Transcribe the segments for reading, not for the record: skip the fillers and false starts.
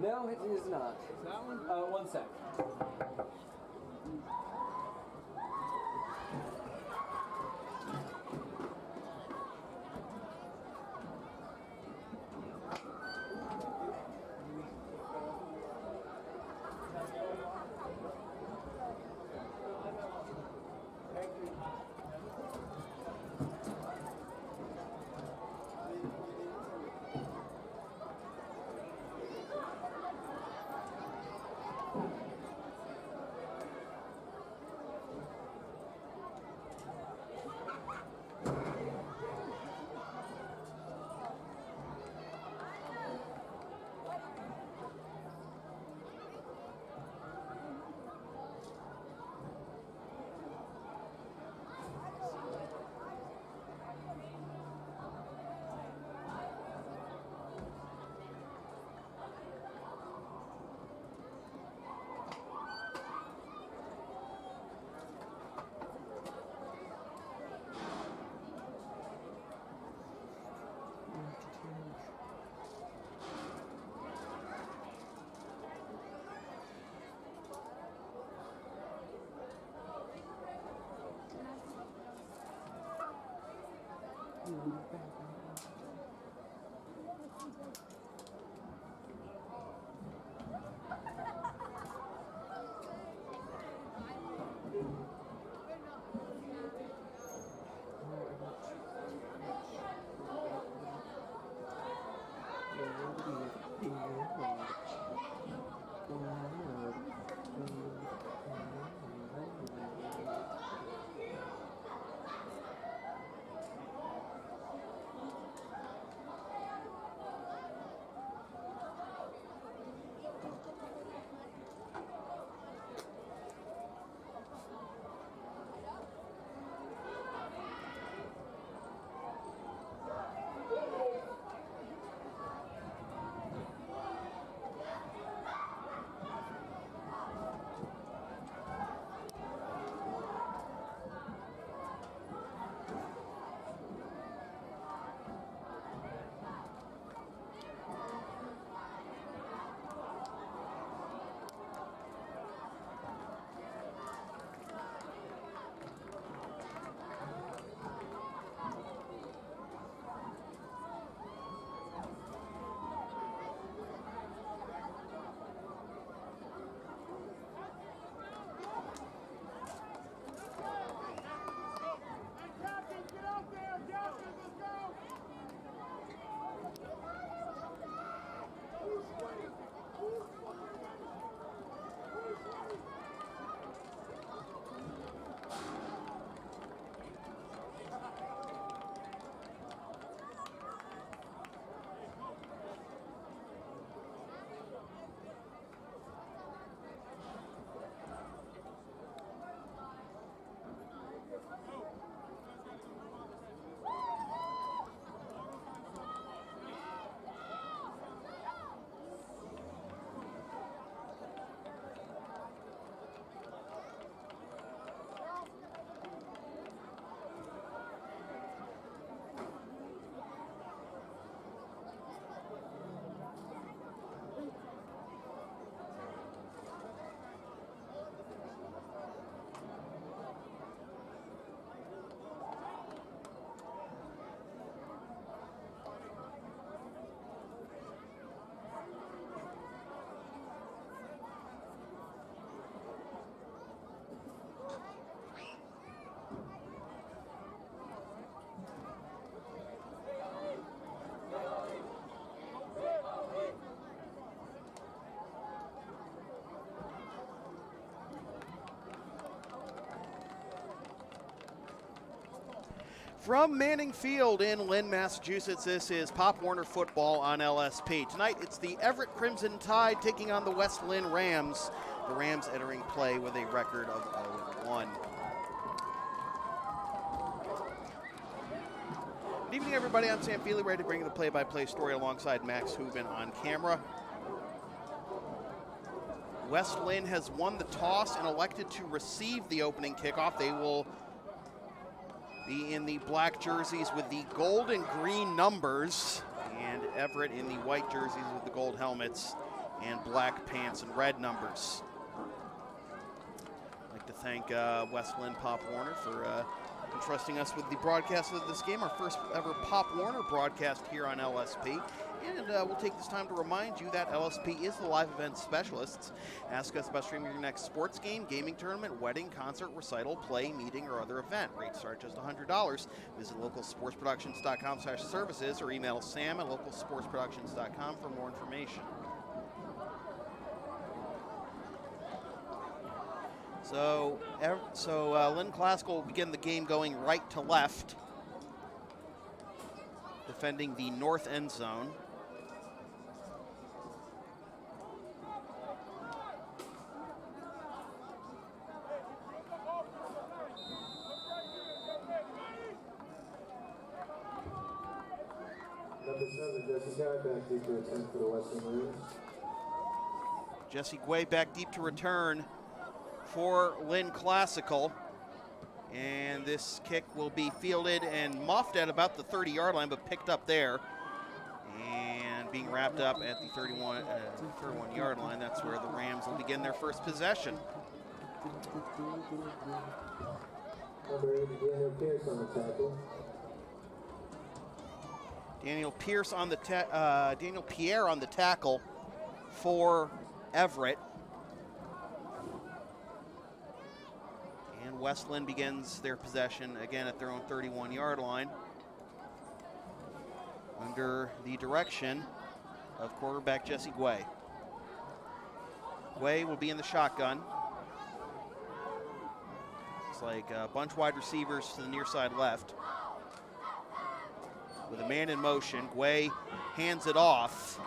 No, it is not. That one? 1 sec. From Manning Field in Lynn, Massachusetts, this is Pop Warner Football on LSP. Tonight, it's the Everett Crimson Tide taking on the West Lynn Rams. The Rams entering play with a record of 0-1. Good evening, everybody. I'm Sam Feely, ready to bring you the play-by-play story alongside Max Hooven on camera. West Lynn has won the toss and elected to receive the opening kickoff. They will be in the black jerseys with the gold and green numbers. And Everett in the white jerseys with the gold helmets and black pants and red numbers. I'd like to thank West Lynn Pop Warner for entrusting us with the broadcast of this game, our first ever Pop Warner broadcast here on LSP. And we'll take this time to remind you that LSP is the live event specialists. Ask us about streaming your next sports game, gaming tournament, wedding, concert, recital, play, meeting, or other event. Rates start just $100. Visit localsportsproductions.com/services or email sam@localsportsproductions.com for more information. So Lynn Classical will begin the game going right to left, defending the north end zone. Number 7, Jesse Guy, back deep to return for the Western Rams. Jesse Guay back deep to return for Lynn Classical. And this kick will be fielded and muffed at about the 30-yard line, but picked up there. And being wrapped up at the 31-yard line, that's where the Rams will begin their first possession. Number 8, Daniel Pierce on the tackle. Daniel Pierre on the tackle for Everett. And West Lynn begins their possession again at their own 31-yard line under the direction of quarterback Jesse Guay. Guay will be in the shotgun. It's like a bunch wide receivers to the near side left. With a man in motion, Guay hands it off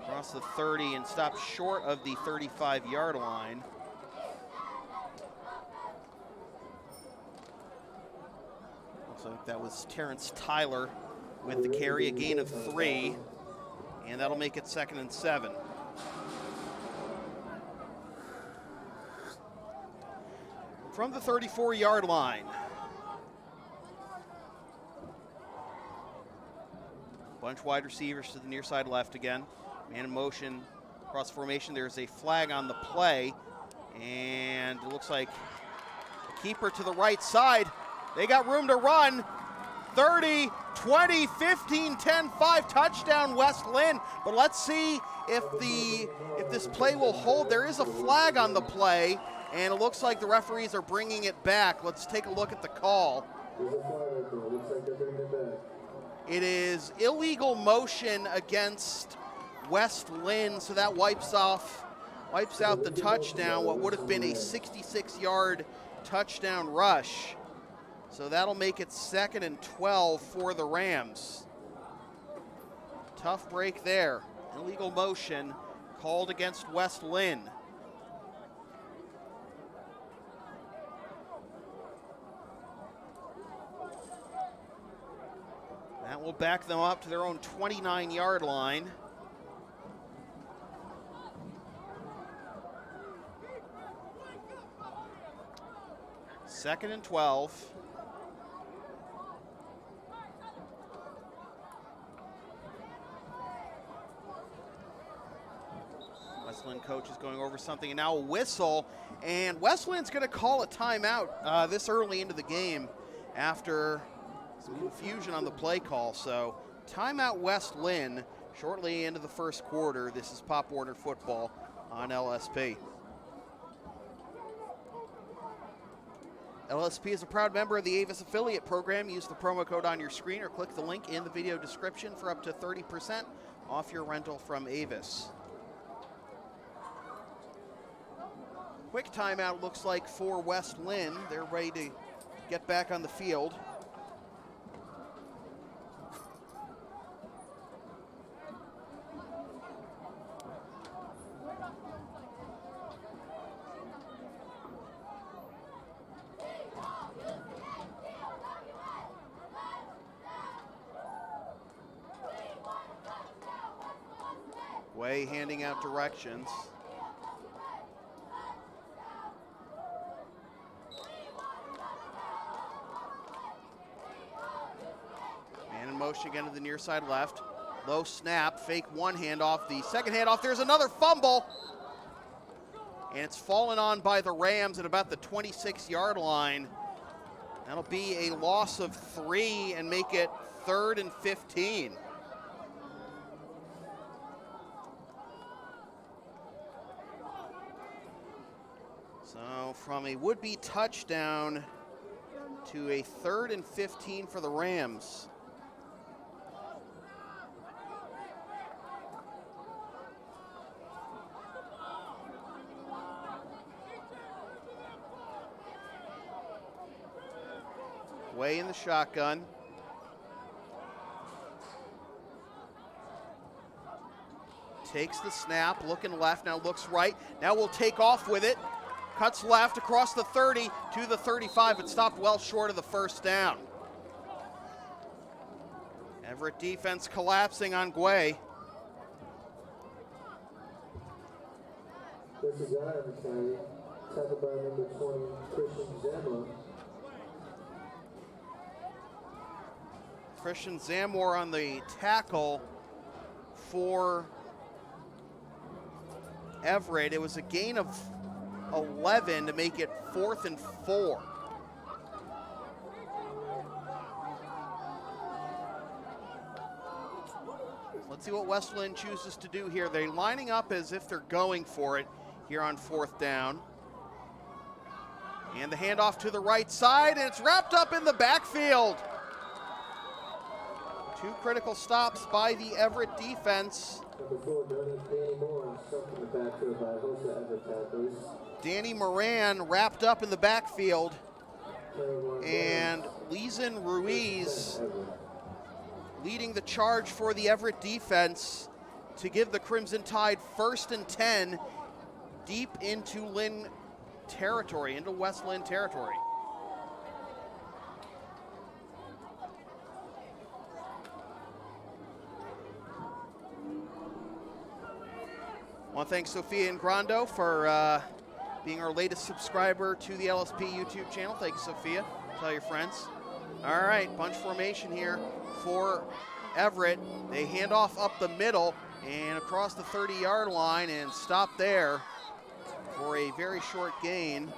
across the 30 and stops short of the 35-yard line. Looks like that was Terrence Tyler with the carry, a gain of 3, and that'll make it 2nd and 7. From the 34-yard line. Bunch wide receivers to the near side left again. Man in motion, cross formation. There's a flag on the play, and it looks like the keeper to the right side. They got room to run. 30, 20, 15, 10, 5, touchdown West Lynn. But let's see if this play will hold. There is a flag on the play, and it looks like the referees are bringing it back. Let's take a look at the call. There's a flag right there. Looks like they're bringing it back. It is illegal motion against West Lynn, so that wipes out the touchdown, what would have been a 66-yard touchdown rush. So that'll make it 2nd and 12 for the Rams. Tough break there. Illegal motion called against West Lynn. That will back them up to their own 29-yard line. Second and 12. West Lynn coach is going over something, and now a whistle. And West Lynn's going to call a timeout this early into the game after some confusion on the play call. So timeout West Lynn shortly into the first quarter. This is Pop Warner football on LSP. LSP is a proud member of the Avis affiliate program. Use the promo code on your screen or click the link in the video description for up to 30% off your rental from Avis. Quick timeout looks like for West Lynn. They're ready to get back on the field. Way handing out directions. Man in motion again to the near side left. Low snap, fake one handoff. The second handoff, there's another fumble. And it's fallen on by the Rams at about the 26-yard line. That'll be a loss of 3 and make it 3rd and 15. So from a would-be touchdown to a 3rd and 15 for the Rams. Way in the shotgun. Takes the snap, looking left, now looks right. Now will take off with it. Cuts left across the 30 to the 35, but stopped well short of the first down. Everett defense collapsing on Guay. This is Everett carry, tackled by number 20, Christian Zamora. Christian Zamora on the tackle for Everett. It was a gain of 11 to make it 4th and 4. Let's see what West Lynn chooses to do here. They're lining up as if they're going for it here on 4th down. And the handoff to the right side, and it's wrapped up in the backfield. 2 critical stops by the Everett defense. Number 4, Danny Moore, stuck in the backfield by a host of Everett tacklers. Danny Moran wrapped up in the backfield. And Lizan Ruiz leading the charge for the Everett defense to give the Crimson Tide 1st and 10 deep into Lynn territory, into West Lynn territory. I want to thank Sophia Ingrando for being our latest subscriber to the LSP YouTube channel. Thank you, Sophia. Tell your friends. All right, bunch formation here for Everett. They hand off up the middle and across the 30-yard line and stop there for a very short gain.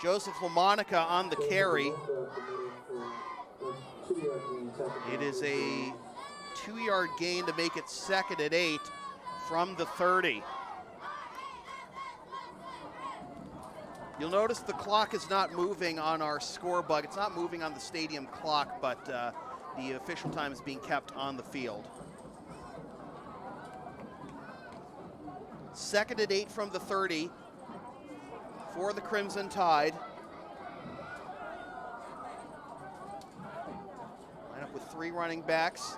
Joseph LaMonica on the carry. It is a 2-yard gain to make it 2nd and 8 from the 30. You'll notice the clock is not moving on our scorebook. It's not moving on the stadium clock, but the official time is being kept on the field. 2nd and 8 from the 30 for the Crimson Tide. Line up with 3 running backs.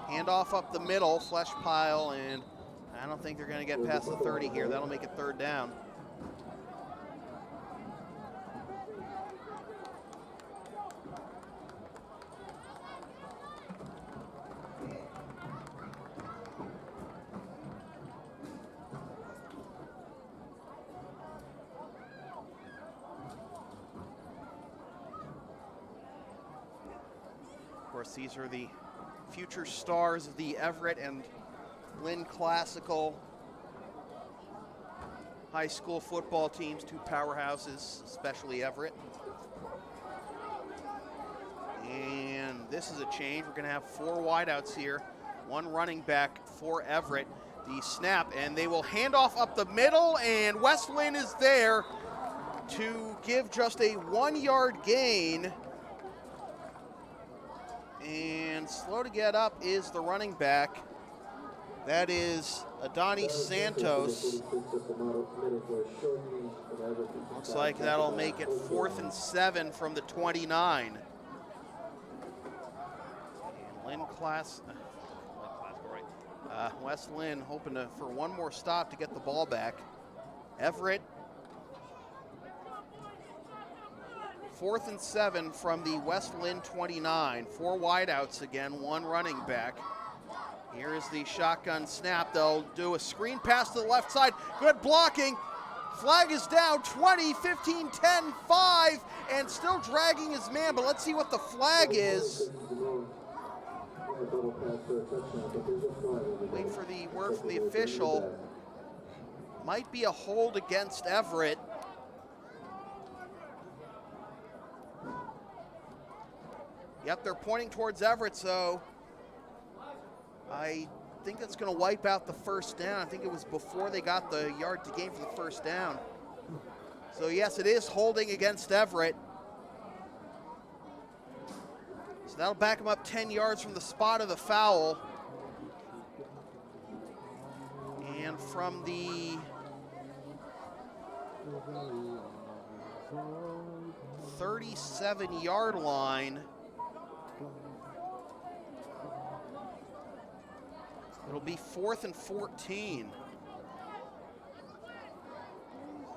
Handoff up the middle, flesh pile, and I don't think they're going to get past the 30 here. That'll make it 3rd down. Of course, these are the future stars of the Everett and Lynn Classical high school football teams, 2 powerhouses, especially Everett. And this is a change. We're going to have 4 wideouts here, 1 running back for Everett. The snap, and they will hand off up the middle, and West Lynn is there to give just a 1-yard gain. And slow to get up is the running back. That is Adani Santos. Looks like that'll make it 4th and 7 from the 29. And West Lynn hoping for 1 more stop to get the ball back. Everett, 4th and 7 from the West Lynn 29. 4 wideouts again, 1 running back. Here is the shotgun snap. They'll do a screen pass to the left side. Good blocking. Flag is down, 20, 15, 10, 5, and still dragging his man, but let's see what the flag is. for a touchdown, but there's a flag. Wait for the word from the official. Might be a hold against Everett. Yep, they're pointing towards Everett, so I think that's going to wipe out the first down. I think it was before they got the yard to gain for the first down. So yes, it is holding against Everett. So that'll back them up 10 yards from the spot of the foul. And from the 37-yard line, it'll be 4th and 14.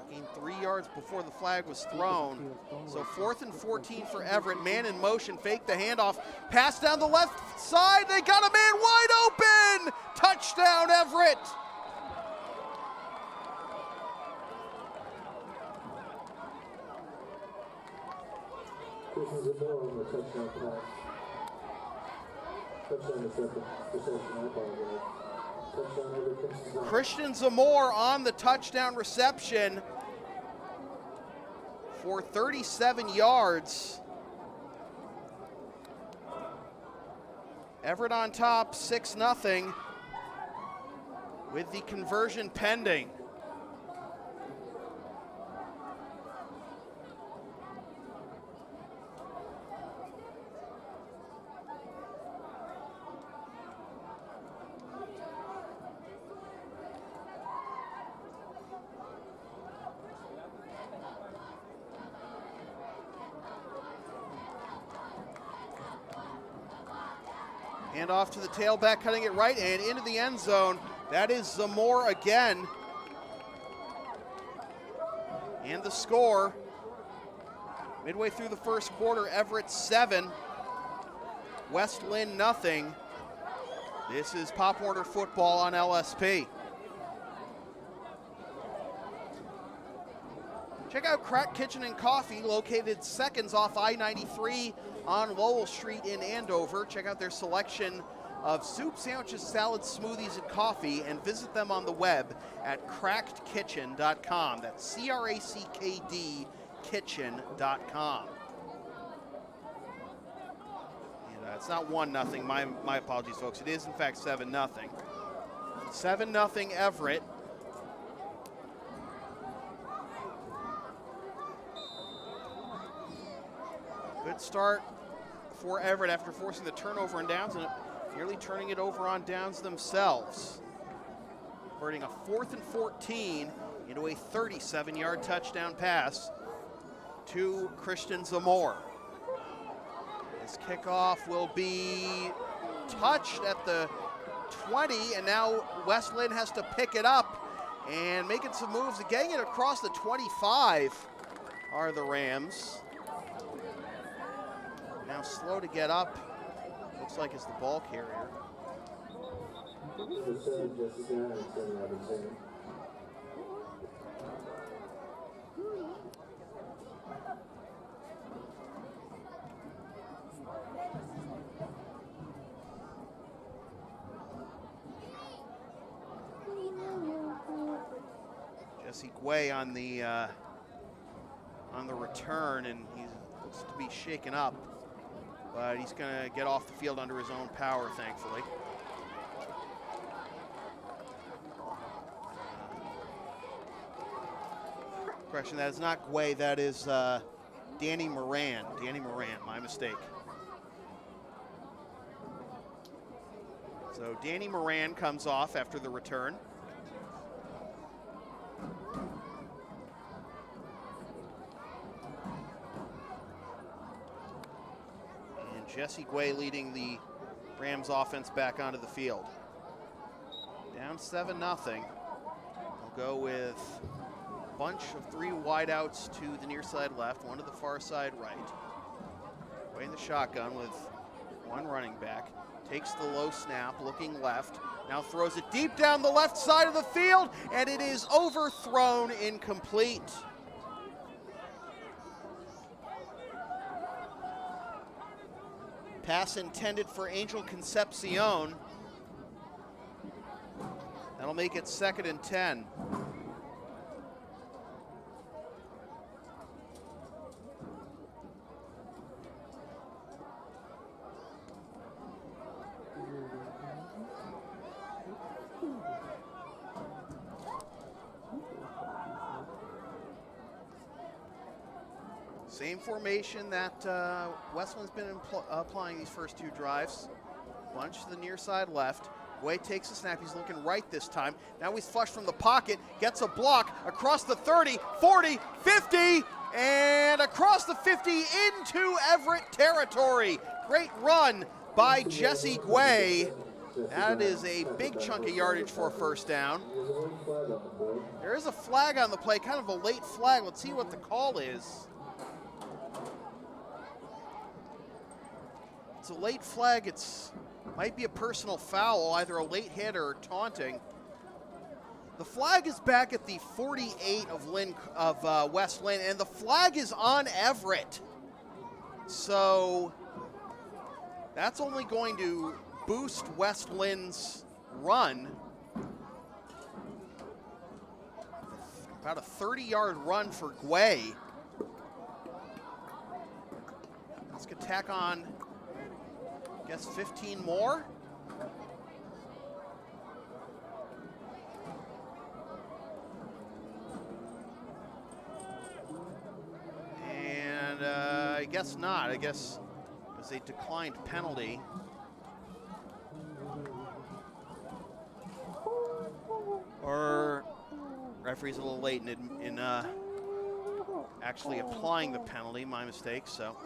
Gained 3 yards before the flag was thrown. So 4th and 14 for Everett. Man in motion, fake the handoff. Pass down the left side. They got a man wide open. Touchdown, Everett. This is a more on the touchdown pass. Touchdown reception, I apologize. Touchdown Everett. Christian Zamore on the touchdown reception for 37 yards. Everett on top, 6-0, with the conversion pending. Hand off to the tailback, cutting it right and into the end zone. That is Zamore again. And the score, midway through the first quarter, Everett 7, West Lynn 0. This is Pop Warner football on LSP. Check out Crack Kitchen and Coffee, located seconds off I-93 on Lowell Street in Andover. Check out their selection of soup, sandwiches, salads, smoothies, and coffee, and visit them on the web at crackedkitchen.com. That's CRACKD kitchen.com. And it's not 1-0. My apologies, folks. It is, in fact, 7-0. 7-0 Everett. Good start for Everett after forcing the turnover on downs and nearly turning it over on downs themselves. Converting a 4th and 14 into a 37-yard touchdown pass to Christian Zamore. This kickoff will be touched at the 20, and now West Lynn has to pick it up and making some moves. Getting it across the 25 are the Rams. Now slow to get up, looks like it's the ball carrier. Jesse Guay on the return, and he looks to be shaken up. But he's going to get off the field under his own power, thankfully. Correction, that is not Guay, that is Danny Moran. Danny Moran, my mistake. So Danny Moran comes off after the return. Jesse Guay leading the Rams offense back onto the field. Down 7-0. We'll go with a bunch of 3 wideouts to the near side left, 1 to the far side right. Guay in the shotgun with 1 running back. Takes the low snap, looking left. Now throws it deep down the left side of the field, and it is overthrown, incomplete. Pass intended for Angel Concepcion. That'll make it 2nd and 10. Same formation that Westland's been applying these first 2 drives. Bunch to the near side left. Way takes a snap. He's looking right this time. Now he's flushed from the pocket. Gets a block across the 30, 40, 50, and across the 50 into Everett territory. Great run by Jesse Guay. That is a big chunk of yardage for a first down. There is a flag on the play, kind of a late flag. Let's see what the call is. It's a late flag. It's might be a personal foul, either a late hit or taunting. The flag is back at the 48 of West Lynn, and the flag is on Everett. So that's only going to boost West Lynn's run. About a 30-yard run for Guay. Let's get tack on. Guess 15 more. And I guess not. I guess it was a declined penalty. Or referee's a little late in actually applying the penalty. My mistake. So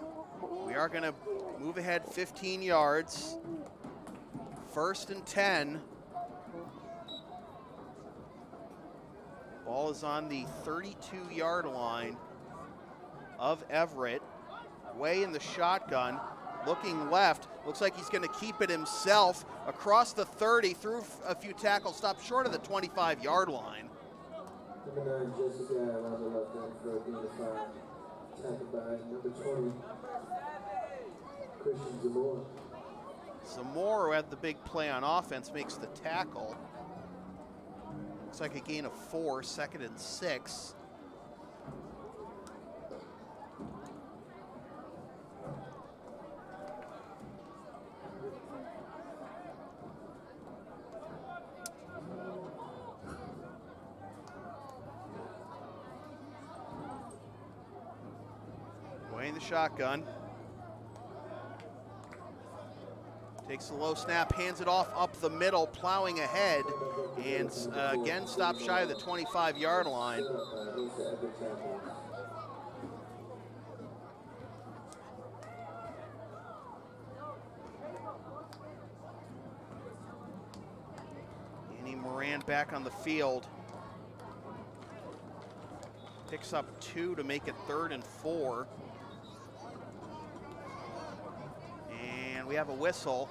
we are going to move ahead 15 yards. 1st and 10. Ball is on the 32-yard line of Everett. Way in the shotgun. Looking left. Looks like he's going to keep it himself. Across the 30, through a few tackles. Stopped short of the 25-yard line. Number 9, Jesse Guay, around the left end for a gain of 5. Tackled by number 20. Christian Zamora. Zamora, who had the big play on offense, makes the tackle. Looks like a gain of 4, 2nd and 6. Way in the shotgun. Takes a low snap, hands it off up the middle, plowing ahead, and again stopped shy of the 25-yard line. Andy Moran back on the field. Picks up 2 to make it 3rd and 4. And we have a whistle.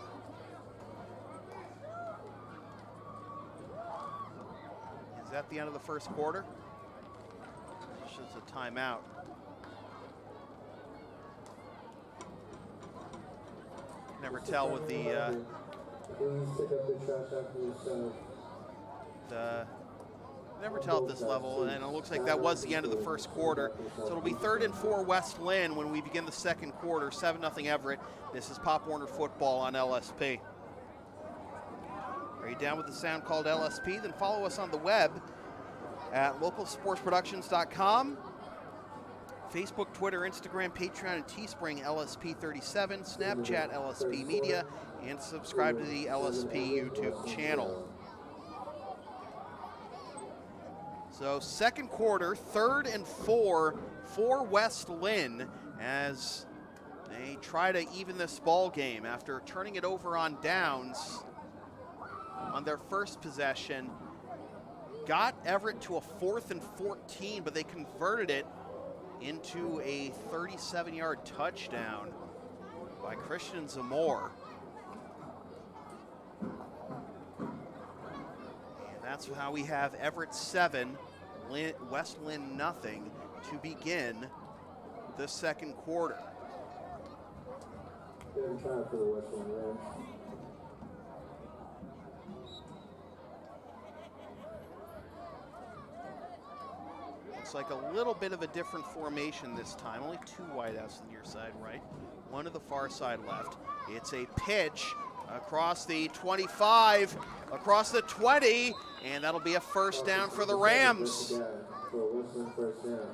Is that the end of the first quarter? It's just a timeout. Never tell with the never tell at this level, and it looks like that was the end of the first quarter. So it'll be 3rd and 4 West Lynn when we begin the second quarter. 7-0 Everett. This is Pop Warner Football on LSP. Are you down with the sound called LSP? Then follow us on the web at localsportsproductions.com. Facebook, Twitter, Instagram, Patreon, and Teespring LSP37, Snapchat LSP Media, and subscribe to the LSP YouTube channel. So second quarter, 3rd and 4 for West Lynn as they try to even this ball game after turning it over on downs on their first possession. Got Everett to a 4th and 14, but they converted it into a 37-yard touchdown by Christian Zamora. And that's how we have Everett 7, West Lynn nothing to begin the second quarter. Third time for the Westland Rams. Looks like a little bit of a different formation this time. Only 2 wideouts to the near side right, 1 to the far side left. It's a pitch across the 25, across the 20, and that'll be a first down for the Rams. For a Westland first down.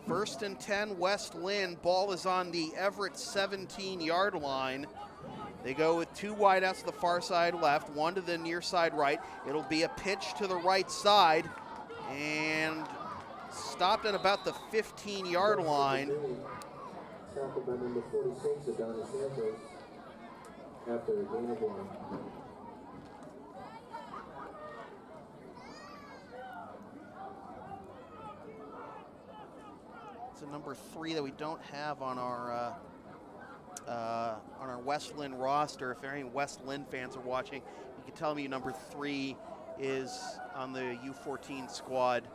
First and 10, West Lynn. Ball is on the Everett 17-yard line. They go with 2 wideouts to the far side left, 1 to the near side right. It'll be a pitch to the right side and stopped at about the 15-yard line. Tackled by number 46, Adonis Santos, after a gain of 1. It's a number 3 that we don't have on our West Lynn roster. If any West Lynn fans are watching, you can tell me number 3 is on the U14 squad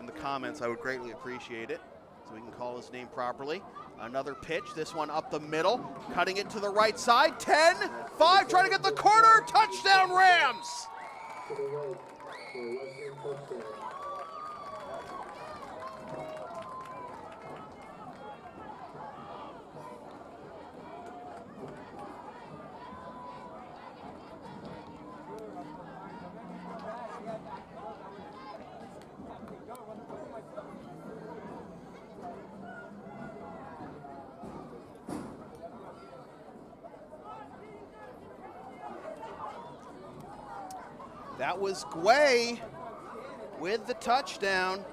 in the comments. I would greatly appreciate it, so we can call his name properly. Another pitch, this one up the middle, cutting it to the right side. 10, 5, trying to get the corner. Touchdown, Rams! To the right for a Westland touchdown. That was Guay with the touchdown.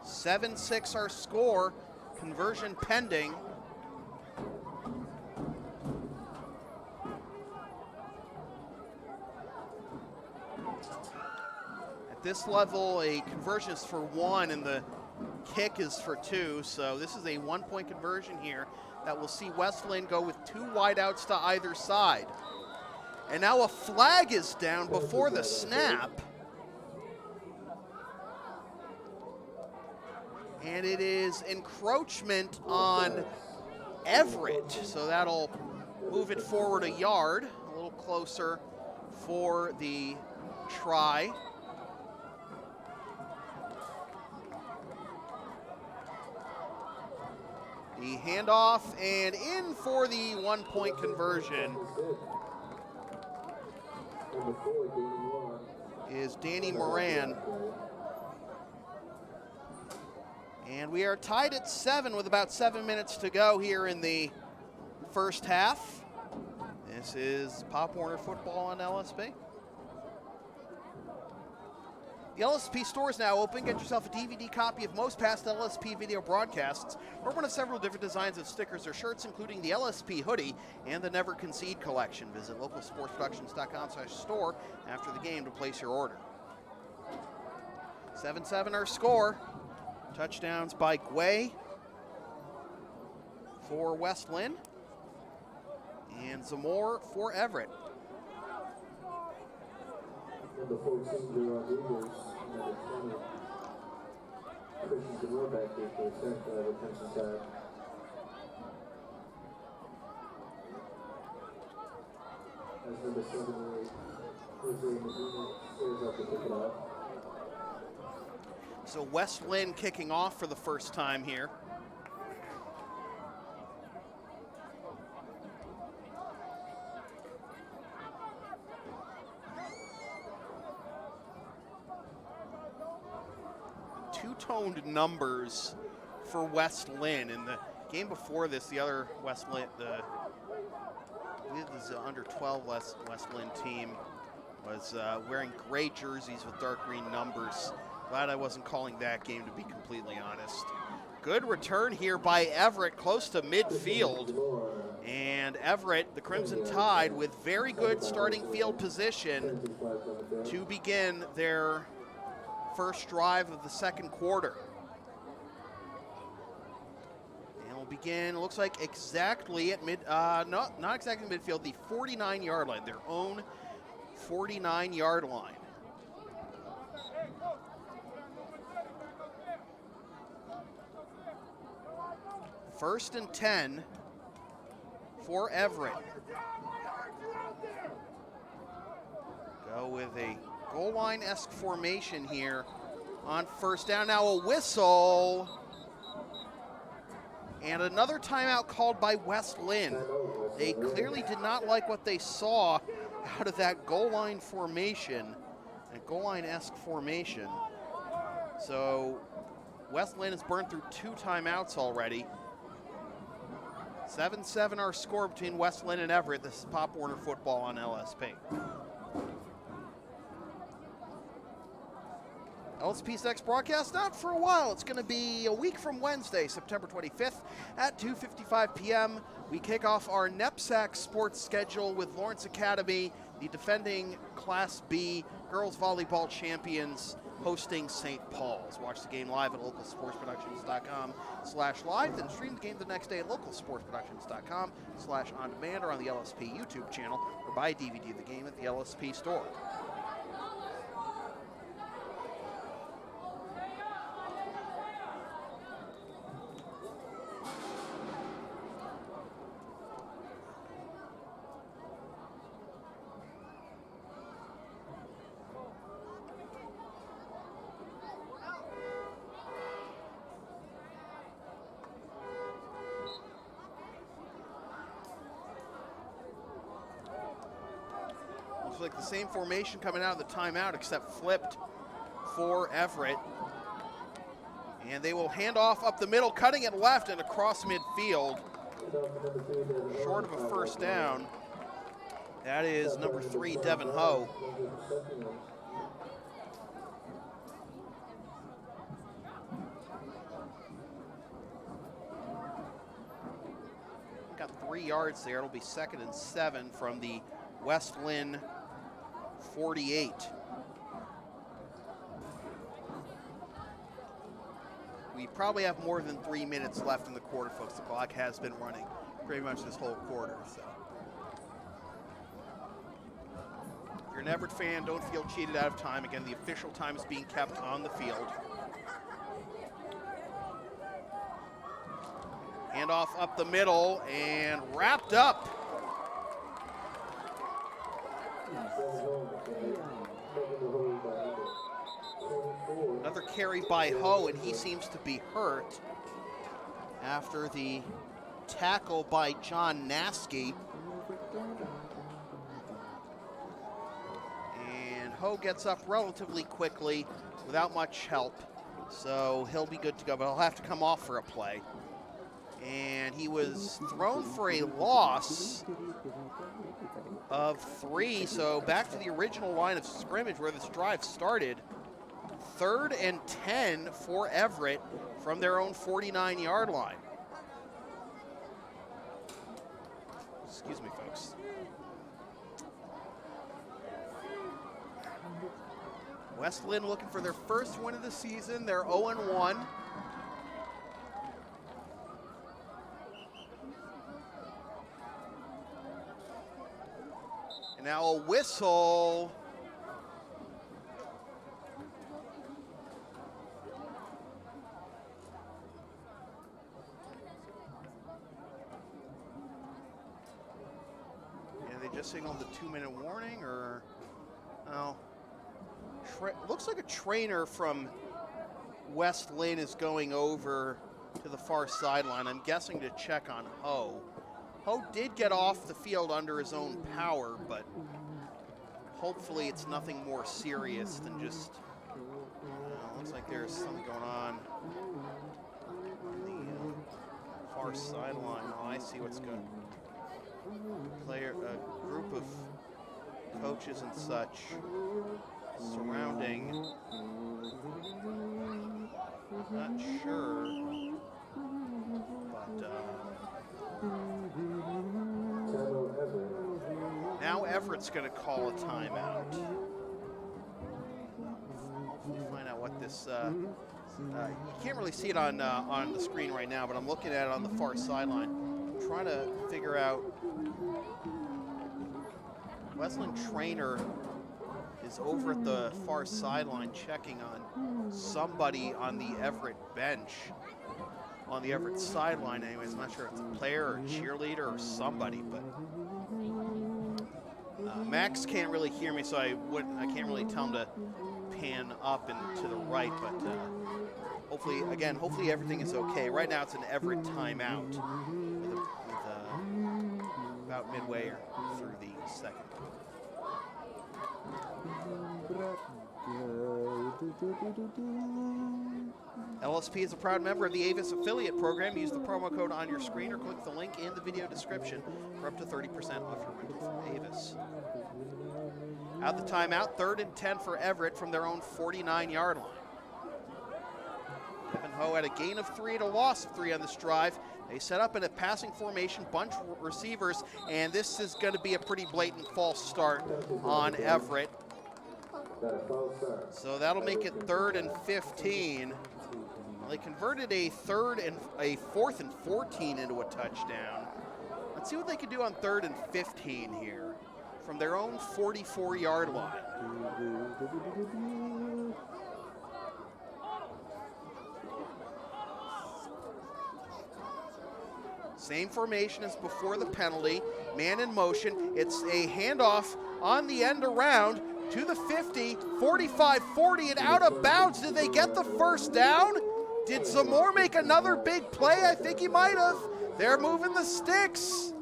7-6 our score, conversion pending. At this level, a conversion is for 1 and the kick is for 2, so this is a 1-point conversion here that will see West Lynn go with 2 wideouts to either side. And now a flag is down before the snap. And it is encroachment on Everett. So that'll move it forward a yard, a little closer for the try. The handoff and in for the 1-point conversion is Danny Moran. And we are tied at 7 with about 7 minutes to go here in the first half. This is Pop Warner Football on LSP. The LSP store is now open. Get yourself a DVD copy of most past LSP video broadcasts or one of several different designs of stickers or shirts, including the LSP hoodie and the Never Concede Collection. Visit localsportsproductions.com/store after the game to place your order. 7-7 our score. Touchdowns by Guay for West Lynn and Zamore for Everett. Number 14, Gerard Rodriguez. Number 20, Christian Zamore back there for the retention side. As number 7, Jose Medina stays up to pick it up. So West Lynn kicking off for the first time here. Two-toned numbers for West Lynn. In the game before this, the other West Lynn, the under 12 West Lynn team was wearing gray jerseys with dark green numbers. Glad I wasn't calling that game, to be completely honest. Good return here by Everett, close to midfield. And Everett, the Crimson Tide, with very good starting field position to begin their first drive of the second quarter. And we'll begin, looks like exactly at not exactly midfield, the 49-yard line, their own 49-yard line. First and 10 for Everett. Go with a goal line-esque formation here on first down. Now a whistle. And another timeout called by West Lynn. They clearly did not like what they saw out of that goal line formation, a goal line-esque formation. So West Lynn has burned through 2 timeouts already. 7-7 our score between West Lynn and Everett. This is Pop Warner Football on LSP. LSP's next broadcast, not for a while. It's going to be a week from Wednesday, September 25th at 2:55 p.m. We kick off our NEPSAC sports schedule with Lawrence Academy, the defending Class B girls volleyball champions, hosting St. Paul's. Watch the game live at localsportsproductions.com/live, then stream the game the next day at localsportsproductions.com/on-demand or on the LSP YouTube channel, or buy a DVD of the game at the LSP store. Looks like the same formation coming out of the timeout, except flipped for Everett. And they will hand off up the middle, cutting it left and across midfield. Short of a first down. That is number 3, Devin Ho. Got 3 yards there. It'll be 2nd and 7 from the West Lynn 48. We probably have more than 3 minutes left in the quarter, folks. The clock has been running pretty much this whole quarter. So, if you're an Everett fan, don't feel cheated out of time. Again, the official time is being kept on the field. Handoff up the middle and wrapped up. Another carry by Ho, and he seems to be hurt after the tackle by John Naskey. And Ho gets up relatively quickly without much help, so he'll be good to go, but he'll have to come off for a play. And he was thrown for a loss of 3, so back to the original line of scrimmage where this drive started. 3rd and 10 for Everett from their own 49-yard line. Excuse me, folks. West Lynn looking for their first win of the season. They're 0-1. And now a whistle. Signaled the 2-minute warning, or no? Looks like a trainer from West Lynn is going over to the far sideline. I'm guessing to check on Ho. Ho did get off the field under his own power, but hopefully it's nothing more serious than just. Looks like there's something going on the far sideline. Oh, I see what's going on. A group of coaches and such surrounding, not sure, but now Everett's going to call a timeout. Hopefully find out what this. You can't really see it on the screen right now, but I'm looking at it on the far sideline. I'm trying to figure out. Wesleyan trainer is over at the far sideline checking on somebody on the Everett bench, on the Everett sideline anyways. I'm not sure if it's a player or a cheerleader or somebody, but Max can't really hear me, so I can't really tell him to pan up and to the right, but hopefully everything is okay. Right now it's an Everett timeout with about midway or through the second. LSP is a proud member of the Avis affiliate program. Use the promo code on your screen or click the link in the video description for up to 30% off your rental from Avis. Out the timeout, 3rd and 10 for Everett from their own 49-yard line. Devin Ho had a gain of 3 and a loss of 3 on this drive. They set up in a passing formation, bunch of receivers, and this is going to be a pretty blatant false start on Everett. So that'll make it 3rd and 15. Well, they converted a 4th and 14 into a touchdown. Let's see what they can do on 3rd and 15 here from their own 44-yard line. Same formation as before the penalty. Man in motion. It's a handoff on the end around to the 50, 45, 40, and out of bounds. Did they get the first down? Did Zamore make another big play? I think he might have. They're moving the sticks.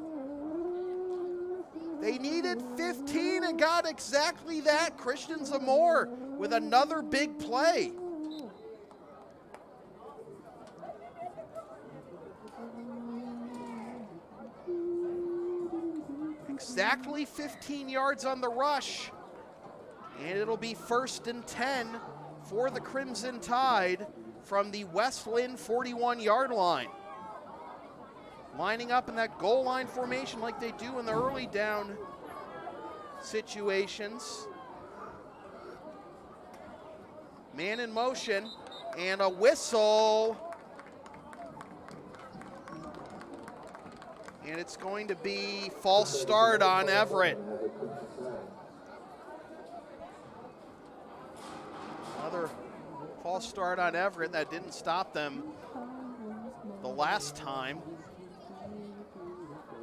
They needed 15 and got exactly that. Christian Zamore with another big play. Exactly 15 yards on the rush. And it'll be 1st and 10 for the Crimson Tide from the West Lynn 41-yard line. Lining up in that goal line formation like they do in the early down situations. Man in motion and a whistle. And it's going to be false start on Everett. Another false start on Everett. That didn't stop them the last time.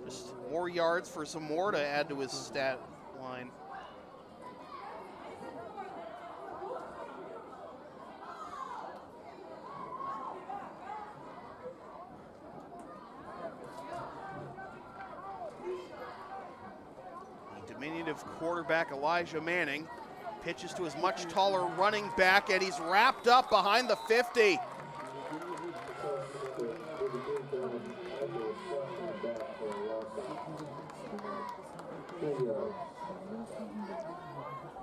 Just more yards for Zamore to add to his stat line. Diminutive quarterback Elijah Manning pitches to his much taller running back, and he's wrapped up behind the 50.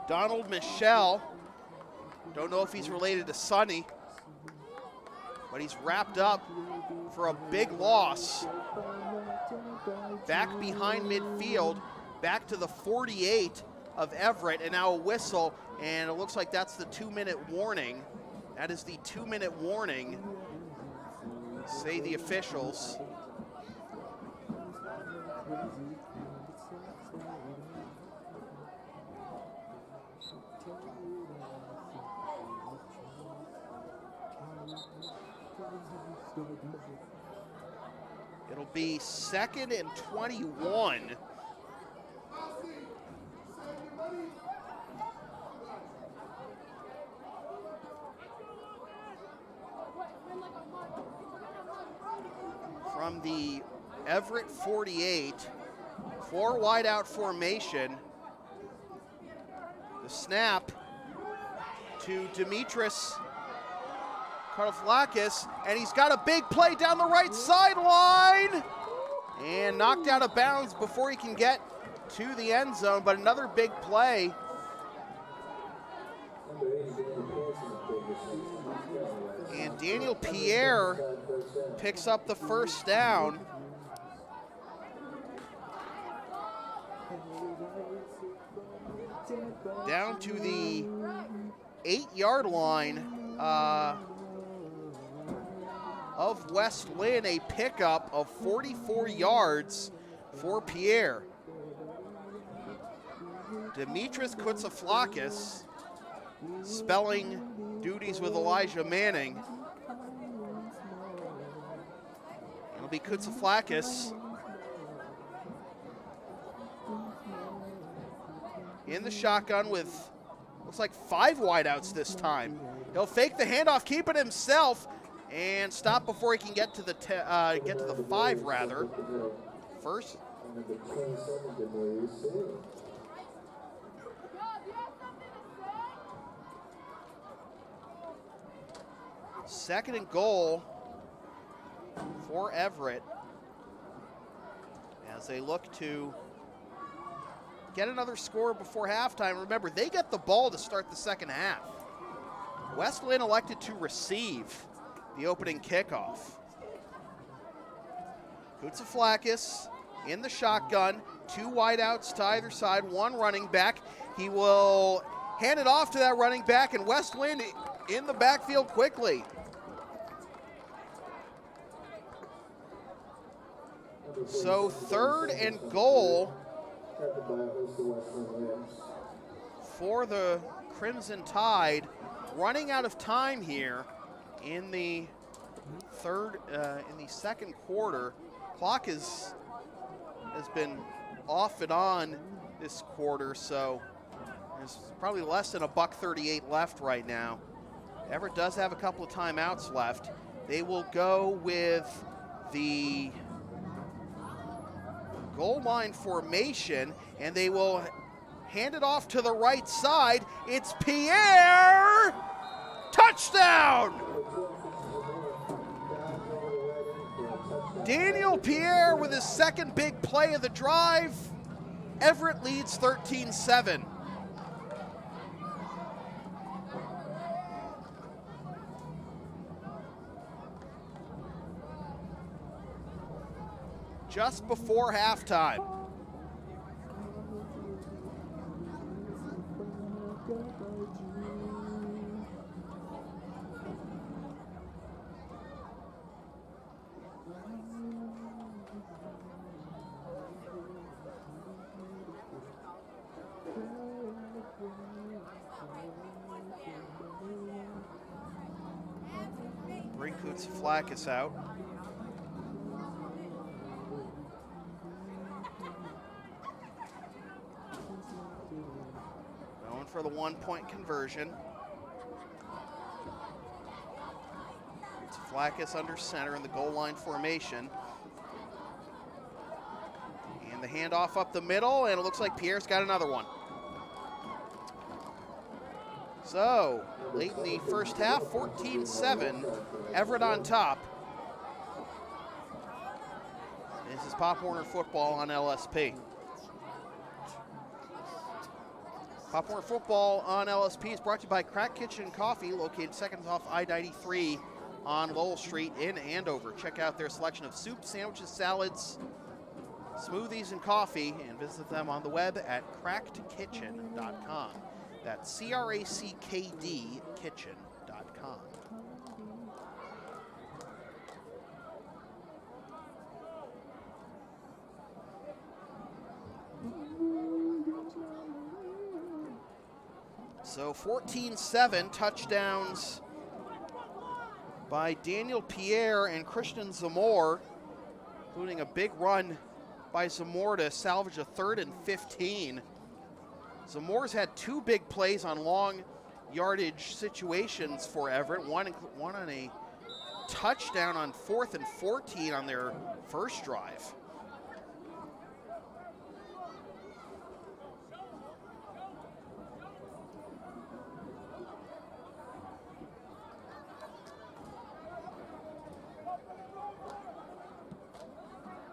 Donald Michelle, don't know if he's related to Sonny, but he's wrapped up for a big loss. Back behind midfield, back to the 48 of Everett, and now a whistle, and it looks like that's the 2-minute warning. That is the 2-minute warning, say the officials. It'll be 2nd and 21. From the Everett 48, 4 wide out formation. The snap to Dimitris Karlaflakis, and he's got a big play down the right sideline and knocked out of bounds before he can get to the end zone, but another big play. And Daniel Pierre picks up the first down. Down to the 8-yard line. of West Lynn, a pickup of 44 yards for Pierre. Demetris Koutsaflakis spelling duties with Elijah Manning. It'll be Koutsaflakis in the shotgun with, looks like 5 wideouts this time. He'll fake the handoff, keep it himself, and stop before he can get to the 5 rather. First. Second and goal for Everett as they look to get another score before halftime. Remember, they get the ball to start the second half. West Lynn elected to receive the opening kickoff. Koutsaflakis in the shotgun, 2 wideouts to either side, 1 running back. He will hand it off to that running back, and West Lynn in the backfield quickly. So third and goal for the Crimson Tide, running out of time here in the second quarter. Clock has been off and on this quarter, so there's probably less than $1:38 left right now. Everett does have a couple of timeouts left. They will go with the goal line formation, and they will hand it off to the right side. It's Pierre! Touchdown! Daniel Pierre with his second big play of the drive. Everett leads 13-7. Just before halftime. Bring Koutsaflakis out. Going for the 1-point conversion. Koutsaflakis under center in the goal line formation. And the handoff up the middle, and it looks like Pierre's got another one. So, late in the first half, 14-7, Everett on top. This is Pop Warner Football on LSP. Pop Warner Football on LSP is brought to you by Crack Kitchen Coffee, located seconds off I-93 on Lowell Street in Andover. Check out their selection of soups, sandwiches, salads, smoothies, and coffee, and visit them on the web at crackedkitchen.com. That's CRACKD kitchen.com. So 14-7, touchdowns by Daniel Pierre and Christian Zamor, including a big run by Zamor to salvage a 3rd and 15. Zamor's had 2 big plays on long yardage situations for Everett, one on a touchdown on 4th and 14 on their first drive.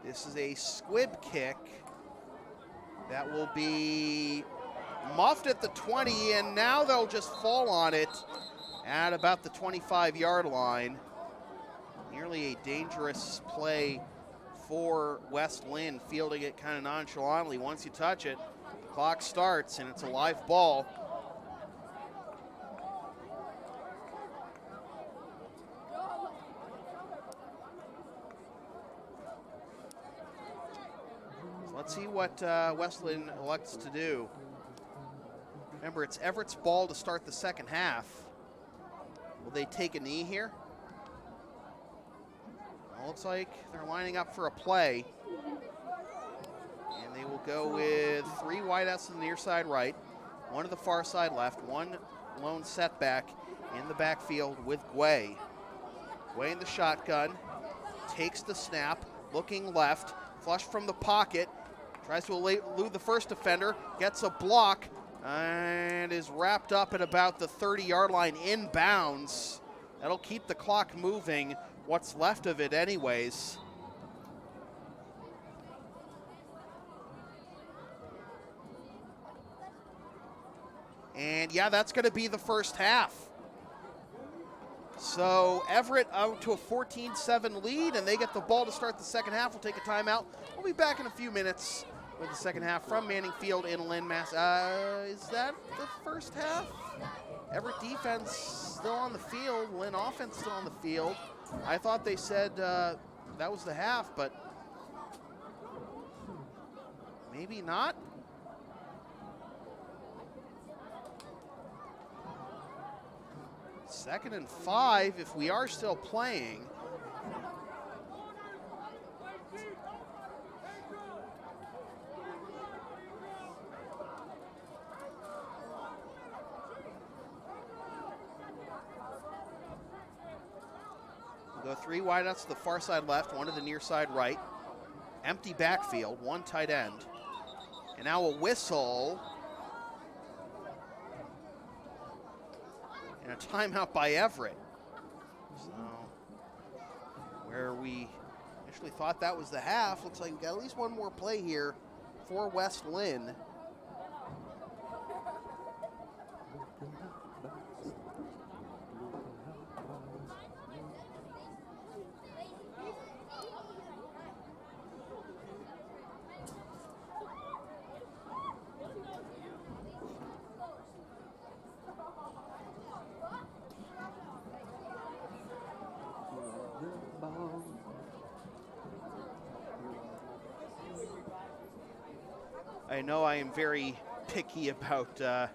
This is a squib kick that will be muffed at the 20, and now they'll just fall on it at about the 25-yard line. Nearly a dangerous play for West Lynn, fielding it kind of nonchalantly. Once you touch it, the clock starts, and it's a live ball. Let's see what West Lynn elects to do. Remember, it's Everett's ball to start the second half. Will they take a knee here? Well, looks like they're lining up for a play. And they will go with 3 wideouts to the near side right, 1 to the far side left, 1 lone setback in the backfield with Guay. Guay in the shotgun, takes the snap, looking left, flush from the pocket, tries to elude the first defender, gets a block, and is wrapped up at about the 30-yard line inbounds. That'll keep the clock moving, what's left of it anyways. And yeah, that's going to be the first half. So Everett out to a 14-7 lead, and they get the ball to start the second half. We'll take a timeout. We'll be back in a few minutes with the second half from Manning Field in Lynn, Mass. Is that the first half? Everett defense still on the field. Lynn offense still on the field. I thought they said that was the half, but maybe not. Second and 5 if we are still playing. We'll go 3 wideouts to the far side left, 1 to the near side right. Empty backfield, 1 tight end. And now a whistle. And a timeout by Everett. So, where we initially thought that was the half, looks like we've got at least 1 more play here for West Lynn. I know I am very picky about the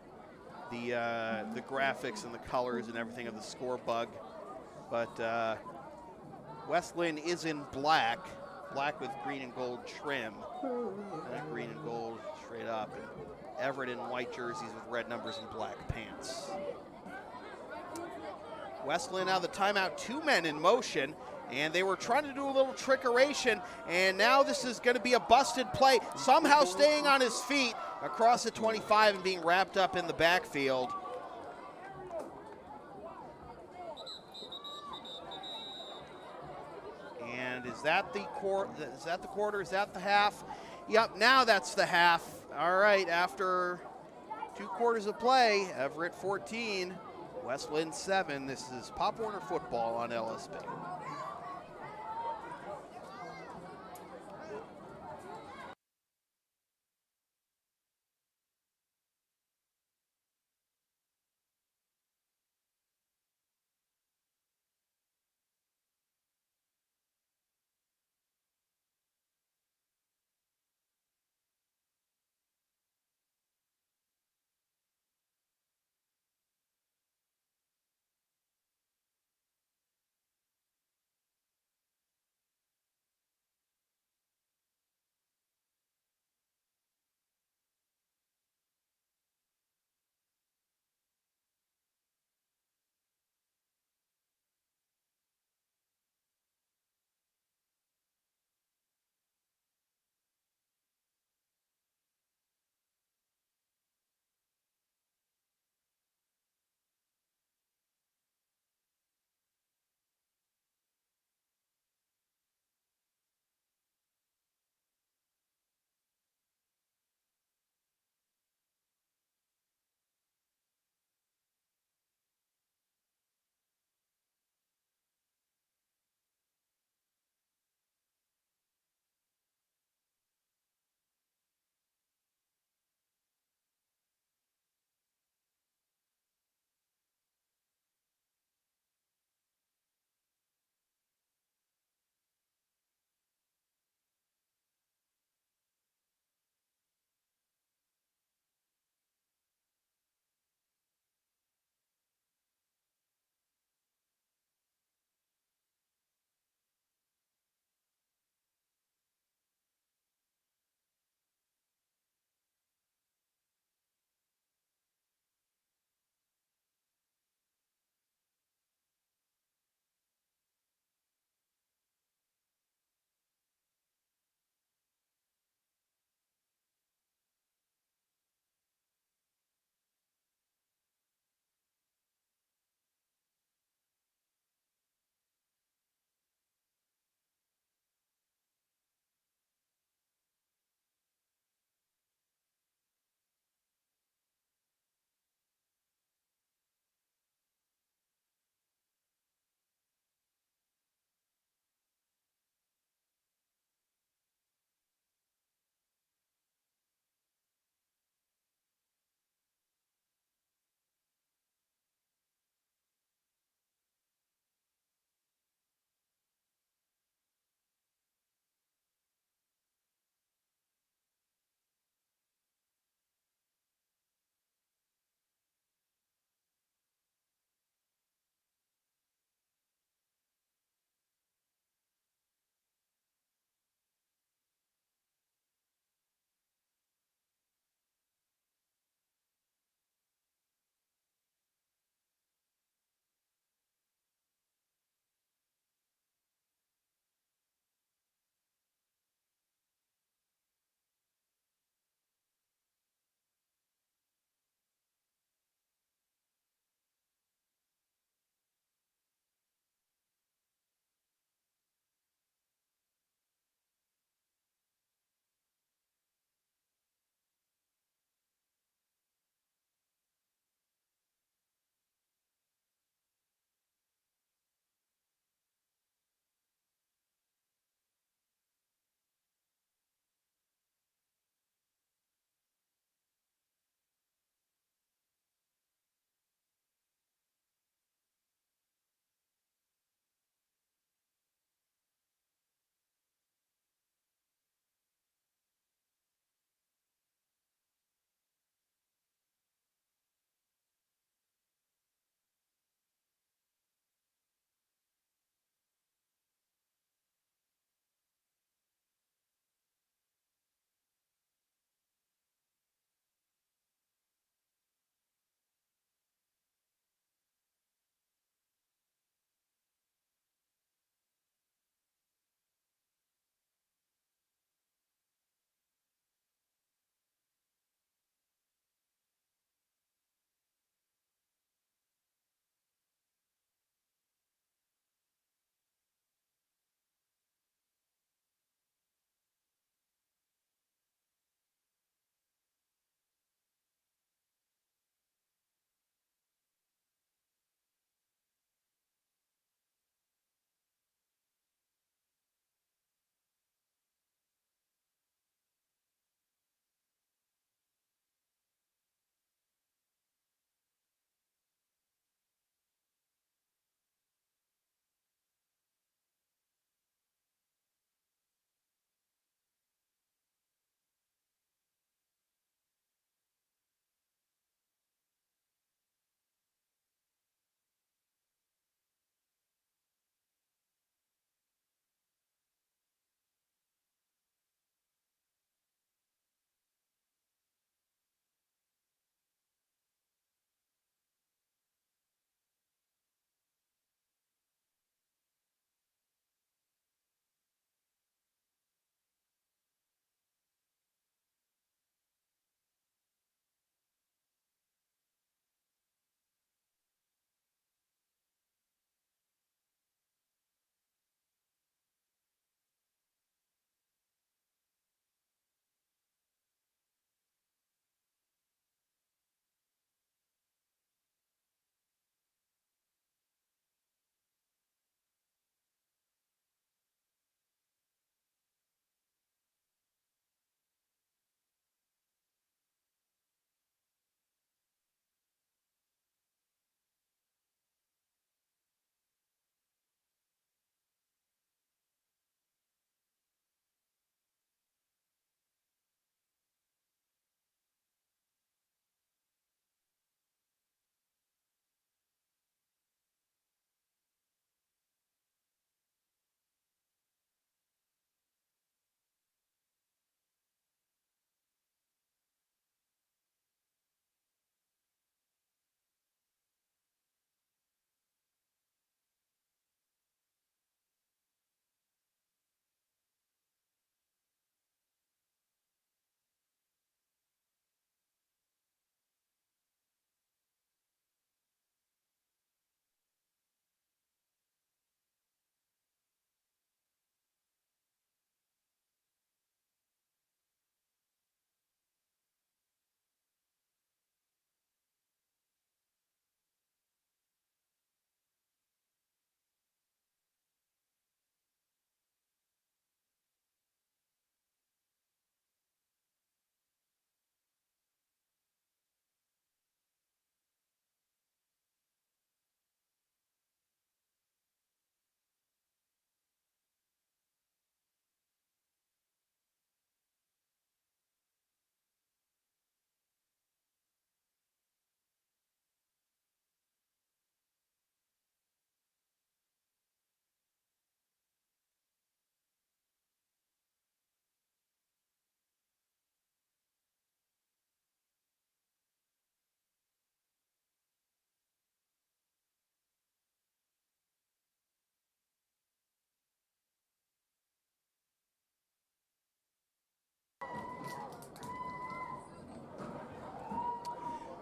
graphics and the colors and everything of the score bug, but West Lynn is in black with green and gold trim, and green and gold straight up, and Everett in white jerseys with red numbers and black pants. West Lynn now the timeout, 2 men in motion. And they were trying to do a little trickeration, and now this is going to be a busted play. Somehow staying on his feet across the 25 and being wrapped up in the backfield. And is that the quarter? Is that the quarter? Is that the half? Yep, now that's the half. All right, after 2 quarters of play, Everett 14, West Lynn 7. This is Pop Warner Football on LSP.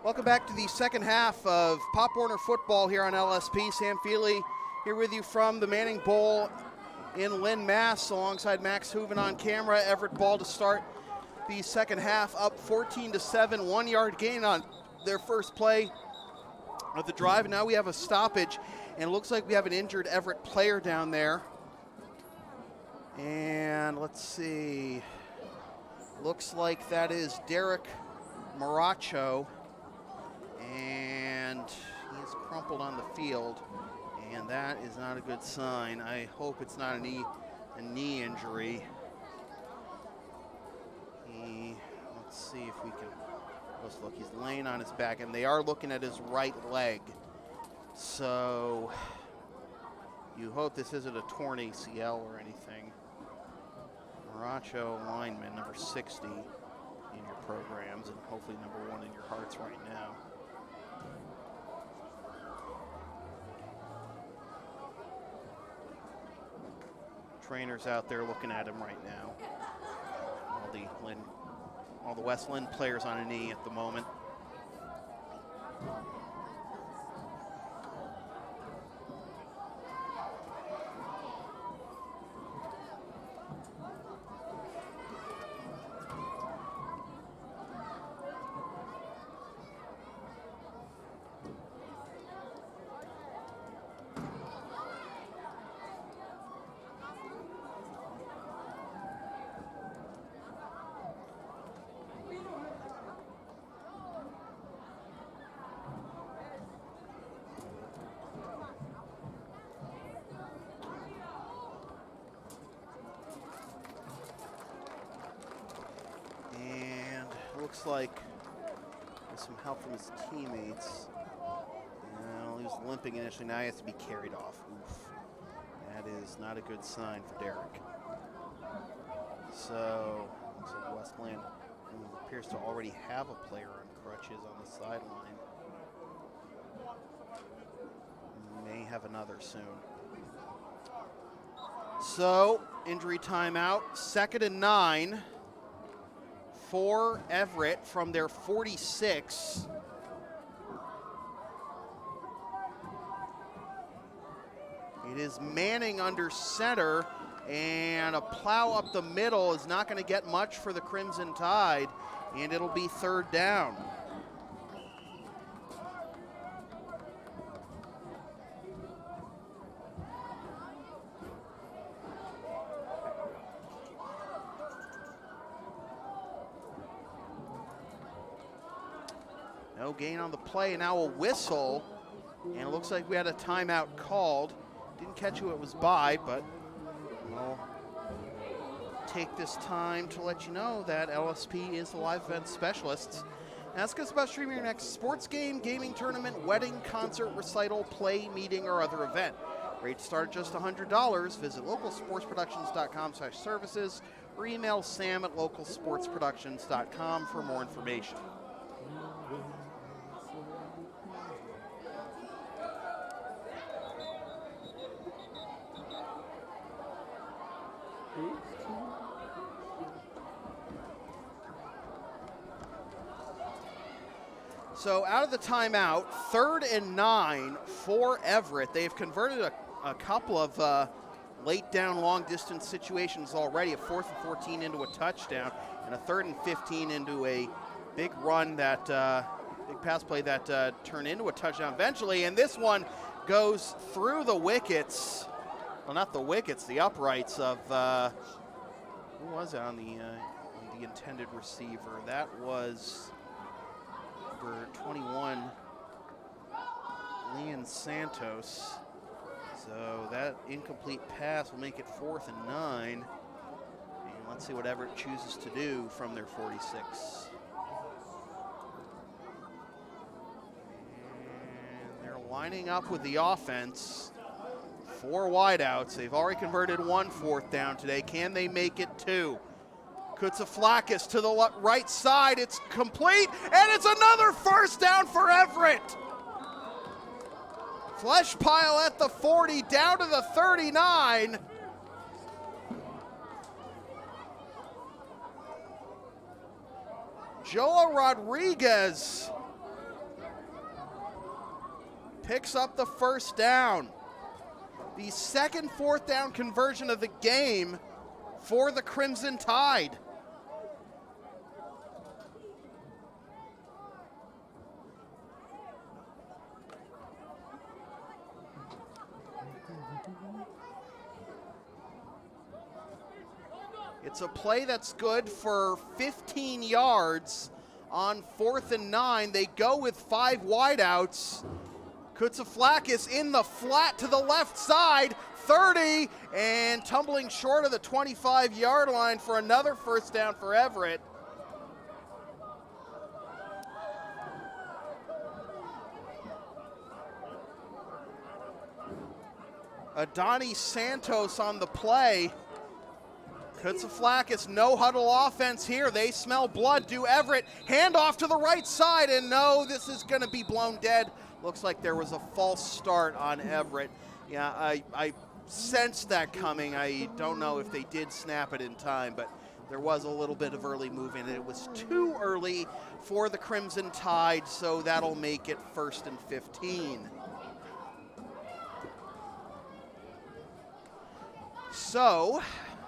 Welcome back to the second half of Pop Warner football here on LSP. Sam Feely here with you from the Manning Bowl in Lynn, Mass, alongside Max Hooven on camera. Everett ball to start the second half, up 14-7, 1 yard gain on their first play of the drive. And now we have a stoppage, and it looks like we have an injured Everett player down there. And let's see, looks like that is Derek Maracho, and he's crumpled on the field, and that is not a good sign. I hope it's not a knee injury. Let's see if we can, let's look, he's laying on his back, and they are looking at his right leg. So you hope this isn't a torn ACL or anything. Maracho, lineman, number 60 in your programs, and hopefully number 1 in your hearts right now. Trainers out there looking at him right now. All the West Lynn players on a knee at the moment. Looks like with some help from his teammates. He was limping initially, now he has to be carried off. Oof. That is not a good sign for Derek. So, looks like West Lynn appears to already have a player on crutches on the sideline. May have another soon. So, injury timeout, 2nd and 9. For Everett from their 46. It is Manning under center, and a plow up the middle is not going to get much for the Crimson Tide, and it'll be 3rd down. No gain on the play, and now a whistle, and it looks like we had a timeout called. Didn't catch who it was by, but we'll take this time to let you know that LSP is the live event specialist. Ask us about streaming your next sports game, gaming tournament, wedding, concert, recital, play, meeting, or other event. Rates start at just $100. Visit localsportsproductions.com/services or email sam@localsportsproductions.com for more information. So out of the timeout, 3rd and 9 for Everett. They've converted a couple of late down long distance situations already, a 4th and 14 into a touchdown, and a 3rd and 15 into a big run that, big pass play that turned into a touchdown eventually. And this one goes through the wickets. Well, not the wickets, the uprights of, who was on the intended receiver? That was number 21, Lynn Santos. So that incomplete pass will make it 4th and 9. And let's see what Everett chooses to do from their 46. And they're lining up with the offense. 4 wideouts. They've already converted 1 4th down today. Can they make it 2? Kutsaflakis to the right side. It's complete, and it's another 1st down for Everett. Flesh pile at the 40, down to the 39. Joa Rodriguez picks up the first down. The second fourth down conversion of the game for the Crimson Tide. It's a play that's good for 15 yards on 4th and 9. They go with 5 wideouts. Kutsaflakis in the flat to the left side, 30, and tumbling short of the 25-yard line for another first down for Everett. Adani Santos on the play. Kutsaflakis, no huddle offense here. They smell blood. Do Everett. Handoff to the right side, and no, this is going to be blown dead. Looks like there was a false start on Everett. Yeah, I sensed that coming. I don't know if they did snap it in time, but there was a little bit of early movement. It was too early for the Crimson Tide, so that'll make it 1st and 15. So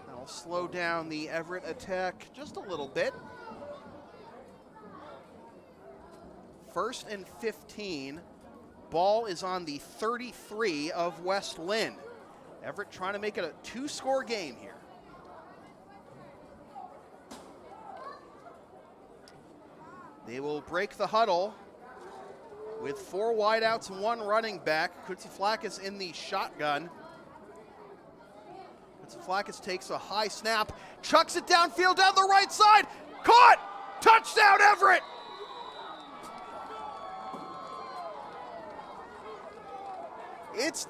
I'll slow down the Everett attack just a little bit. 1st and 15. Ball is on the 33 of West Lynn. Everett trying to make it a 2-score game here. They will break the huddle with 4 wideouts and 1 running back. Kutsaflakis in the shotgun. Kutsaflakis takes a high snap, chucks it downfield down the right side. Caught! Touchdown, Everett! It's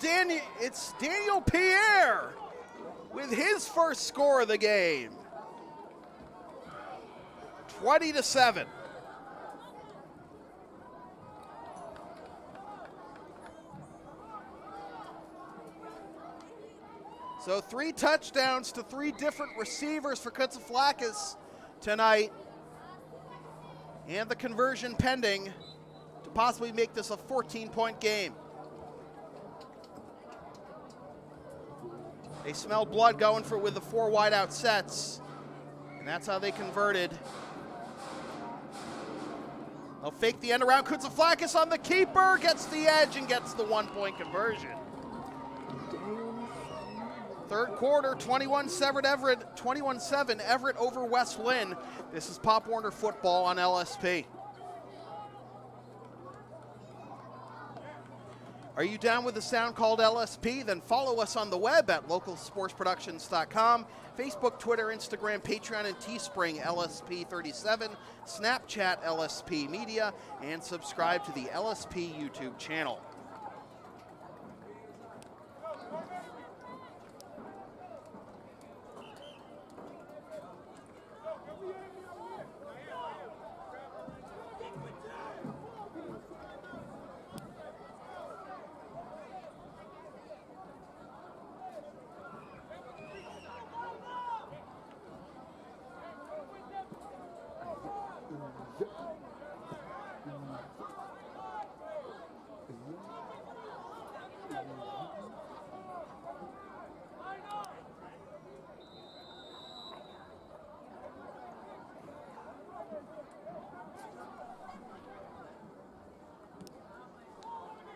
Daniel Pierre with his first score of the game. 20-7. So 3 touchdowns to 3 different receivers for Kutsaflakis tonight. And the conversion pending to possibly make this a 14-point game. They smell blood going for with the 4 wideout sets, and that's how they converted. They'll fake the end around. Kutsaflakis on the keeper, gets the edge and gets the 1-point conversion. Third quarter, 21-7 Everett over West Lynn. This is Pop Warner Football on LSP. Are you down with the sound called LSP? Then follow us on the web at localsportsproductions.com, Facebook, Twitter, Instagram, Patreon, and Teespring, LSP37, Snapchat, LSP Media, and subscribe to the LSP YouTube channel.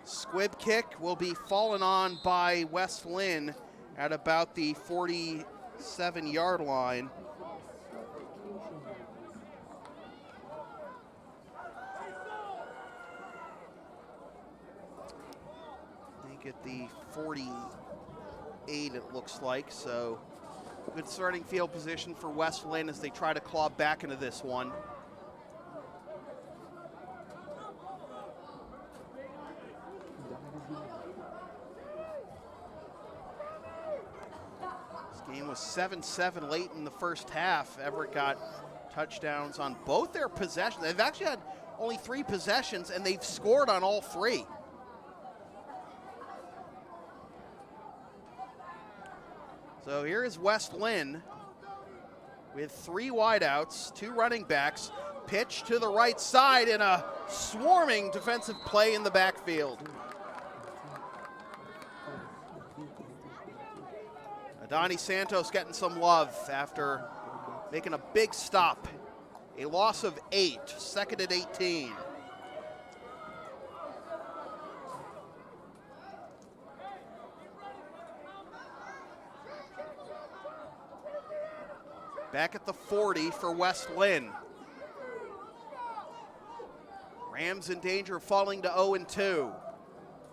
Squib kick will be fallen on by West Lynn at about the 47-yard line. I think at the 48 it looks like, so good starting field position for West Lynn as they try to claw back into this one. Game was 7-7 late in the first half. Everett got touchdowns on both their possessions. They've actually had only 3 possessions, and they've scored on all 3. So here is West Lynn with 3 wideouts, 2 running backs, pitch to the right side, and a swarming defensive play in the backfield. Donnie Santos getting some love after making a big stop. A loss of 8, second and 18. Back at the 40 for West Lynn. Rams in danger of falling to 0-2.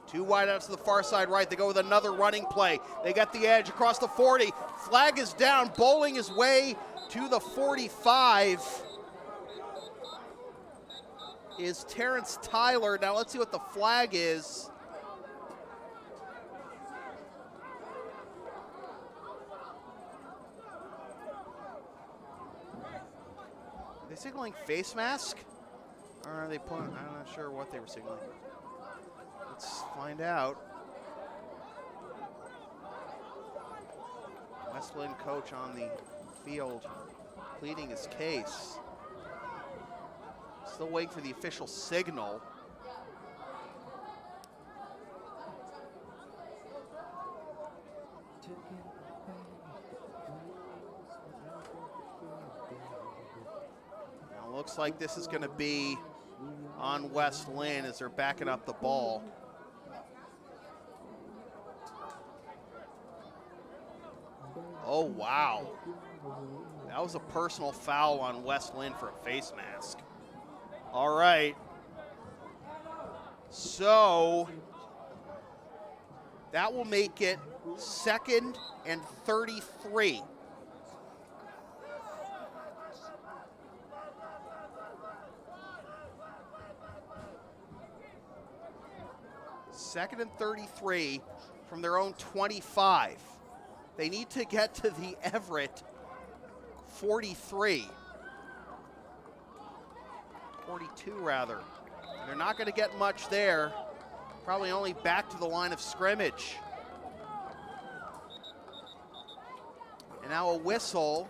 Two wideouts to the far side right. They go with another running play. They got the edge across the 40. Flag is down, bowling his way to the 45 is Terrence Tyler. Now let's see what the flag is. Are they signaling face mask? Or are they putting, I'm not sure what they were signaling. Let's find out. West Lynn coach on the field pleading his case. Still waiting for the official signal. Now looks like this is going to be on West Lynn as they're backing up the ball. Oh, wow. That was a personal foul on West Lynn for a face mask. All right. So that will make it 2nd and 33. Second and 33 from their own 25. They need to get to the Everett 43. 42 rather. They're not going to get much there. Probably only back to the line of scrimmage. And now a whistle.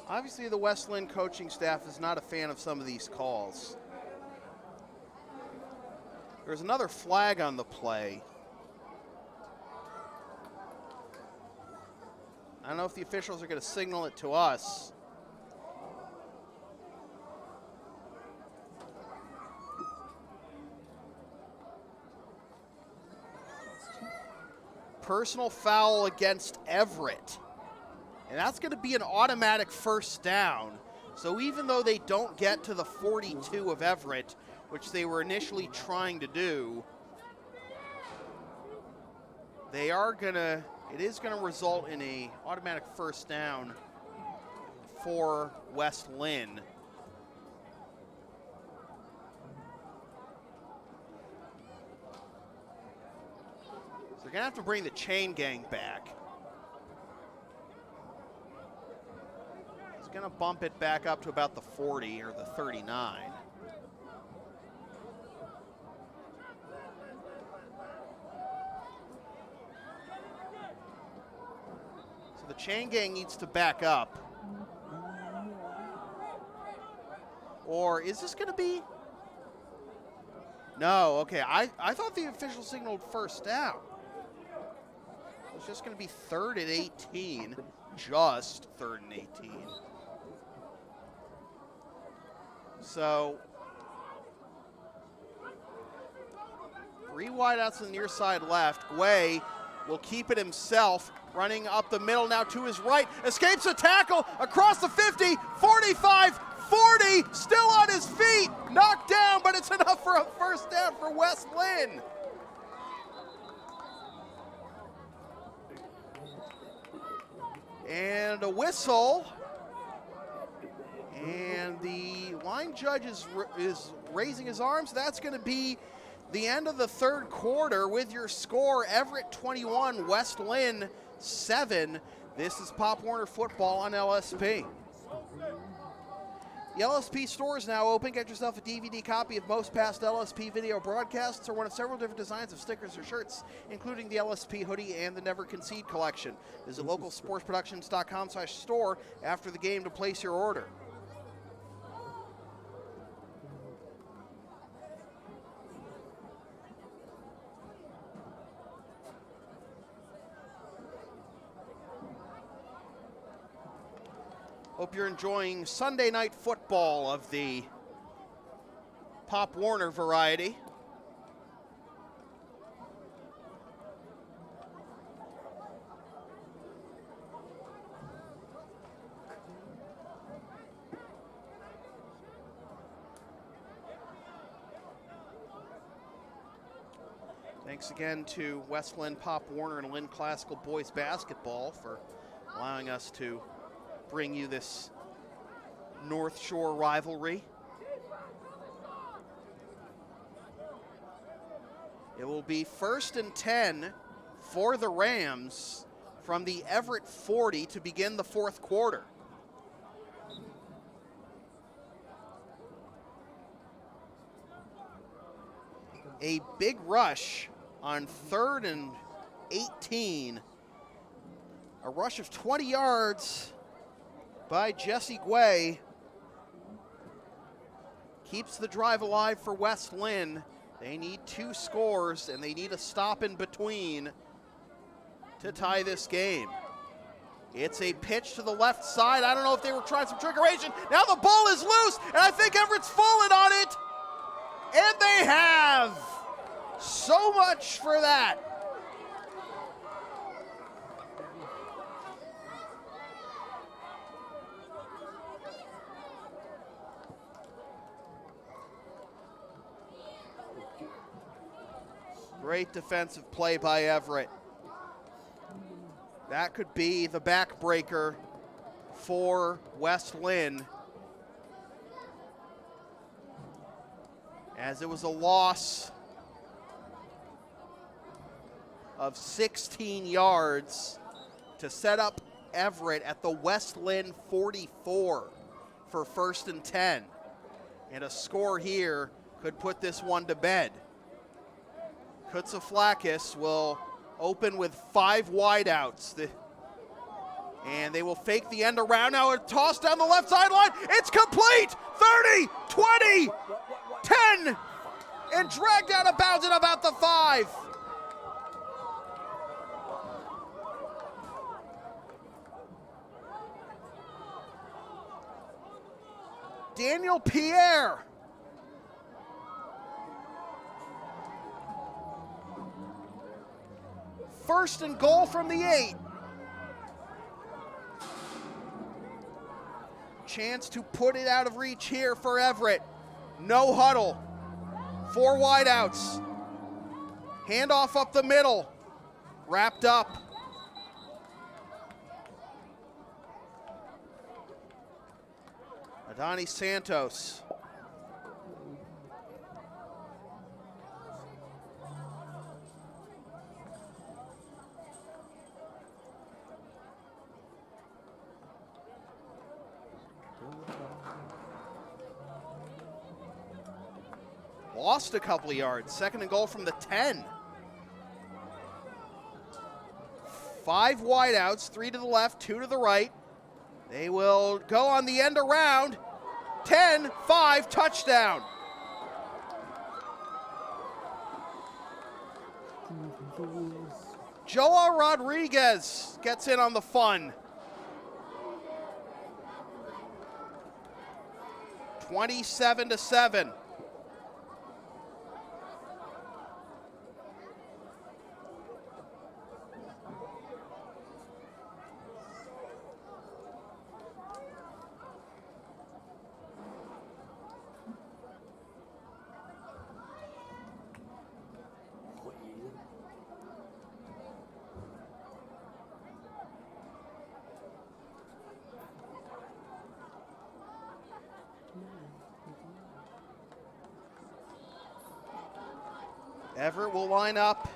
Obviously, the West Lynn coaching staff is not a fan of some of these calls. There's another flag on the play. I don't know if the officials are going to signal it to us. Personal foul against Everett. And that's going to be an automatic first down. So even though they don't get to the 42 of Everett, which they were initially trying to do, they are going to, it is going to result in a automatic first down for West Lynn. So they're going to have to bring the chain gang back. Going to bump it back up to about the 40 or the 39. So the chain gang needs to back up. Or is this going to be? No, okay. I thought the official signaled first down. It's just going to be 3rd and 18. Just 3rd and 18. So, 3 wideouts on the near side left. Guay will keep it himself, running up the middle now to his right. Escapes a tackle across the 50, 45, 40, still on his feet. Knocked down, but it's enough for a first down for West Lynn. And a whistle. And the line judge is raising his arms. That's going to be the end of the 3rd quarter with your score, Everett 21, West Lynn 7. This is Pop Warner Football on LSP. The LSP store is now open. Get yourself a DVD copy of most past LSP video broadcasts or one of several different designs of stickers or shirts, including the LSP hoodie and the Never Concede Collection. Visit localsportsproductions.com/store after the game to place your order. Hope you're enjoying Sunday night football of the Pop Warner variety. Thanks again to West Lynn Pop Warner and Lynn Classical Boys Basketball for allowing us to bring you this North Shore rivalry. It will be 1st and 10 for the Rams from the Everett 40 to begin the fourth quarter. A big rush on 3rd and 18. A rush of 20 yards by Jesse Guay keeps the drive alive for West Lynn. They need 2 scores, and they need a stop in between to tie this game. It's a pitch to the left side. I don't know if they were trying some trickeration. Now the ball is loose, and I think Everett's fallen on it. And they have. So much for that. Great defensive play by Everett. That could be the backbreaker for West Lynn, as it was a loss of 16 yards to set up Everett at the West Lynn 44 for 1st and 10. And a score here could put this one to bed. Kutsaflakis will open with 5 wideouts. And they will fake the end around. Now a toss down the left sideline. It's complete! 30, 20, 10, and dragged out of bounds at about the 5. Daniel Pierre. First and goal from the 8. Chance to put it out of reach here for Everett. No huddle. 4 wideouts. Handoff up the middle. Wrapped up. Adani Santos. Lost a couple of yards. 2nd and goal from the 10. 5 wideouts, 3 to the left, 2 to the right. They will go on the end around. 10-5, touchdown. Joa Rodriguez gets in on the fun. 27-7. Everett will line up.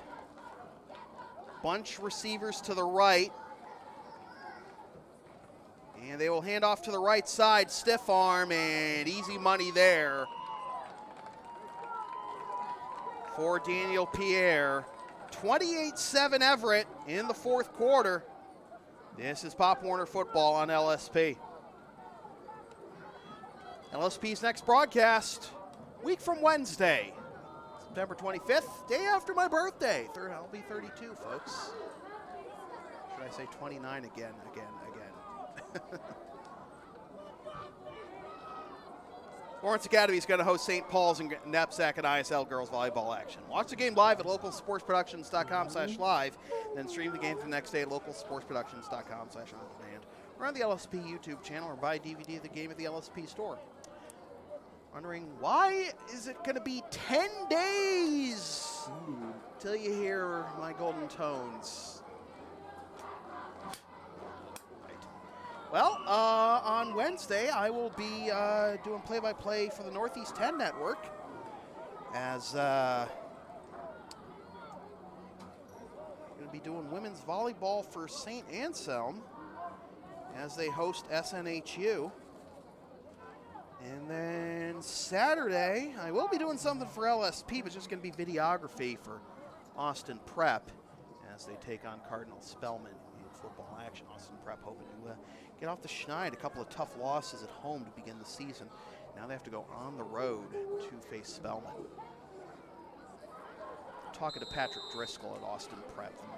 Bunch receivers to the right. And they will hand off to the right side, stiff arm, and easy money there for Daniel Pierre. 28-7 Everett in the fourth quarter. This is Pop Warner football on LSP. LSP's next broadcast, week from Wednesday, September 25th, day after my birthday. I'll be 32, folks. Should I say 29 again? Lawrence Academy is going to host St. Paul's and Knapsack and ISL girls volleyball action. Watch the game live at localsportsproductions.com/live, then stream the game for the next day at localsportsproductions.com/on-demand, or on the LSP YouTube channel, or buy DVD of the game at the LSP store. Wondering why is it going to be 10 days till you hear my golden tones? Well, on Wednesday, I will be doing play-by-play for the Northeast 10 Network as I'm going to be doing women's volleyball for St. Anselm as they host SNHU. And then Saturday, I will be doing something for LSP, but it's just going to be videography for Austin Prep as they take on Cardinal Spellman in football action. Austin Prep hoping to get off the schneid, a couple of tough losses at home to begin the season. Now they have to go on the road to face Spellman. Talking to Patrick Driscoll at Austin Prep from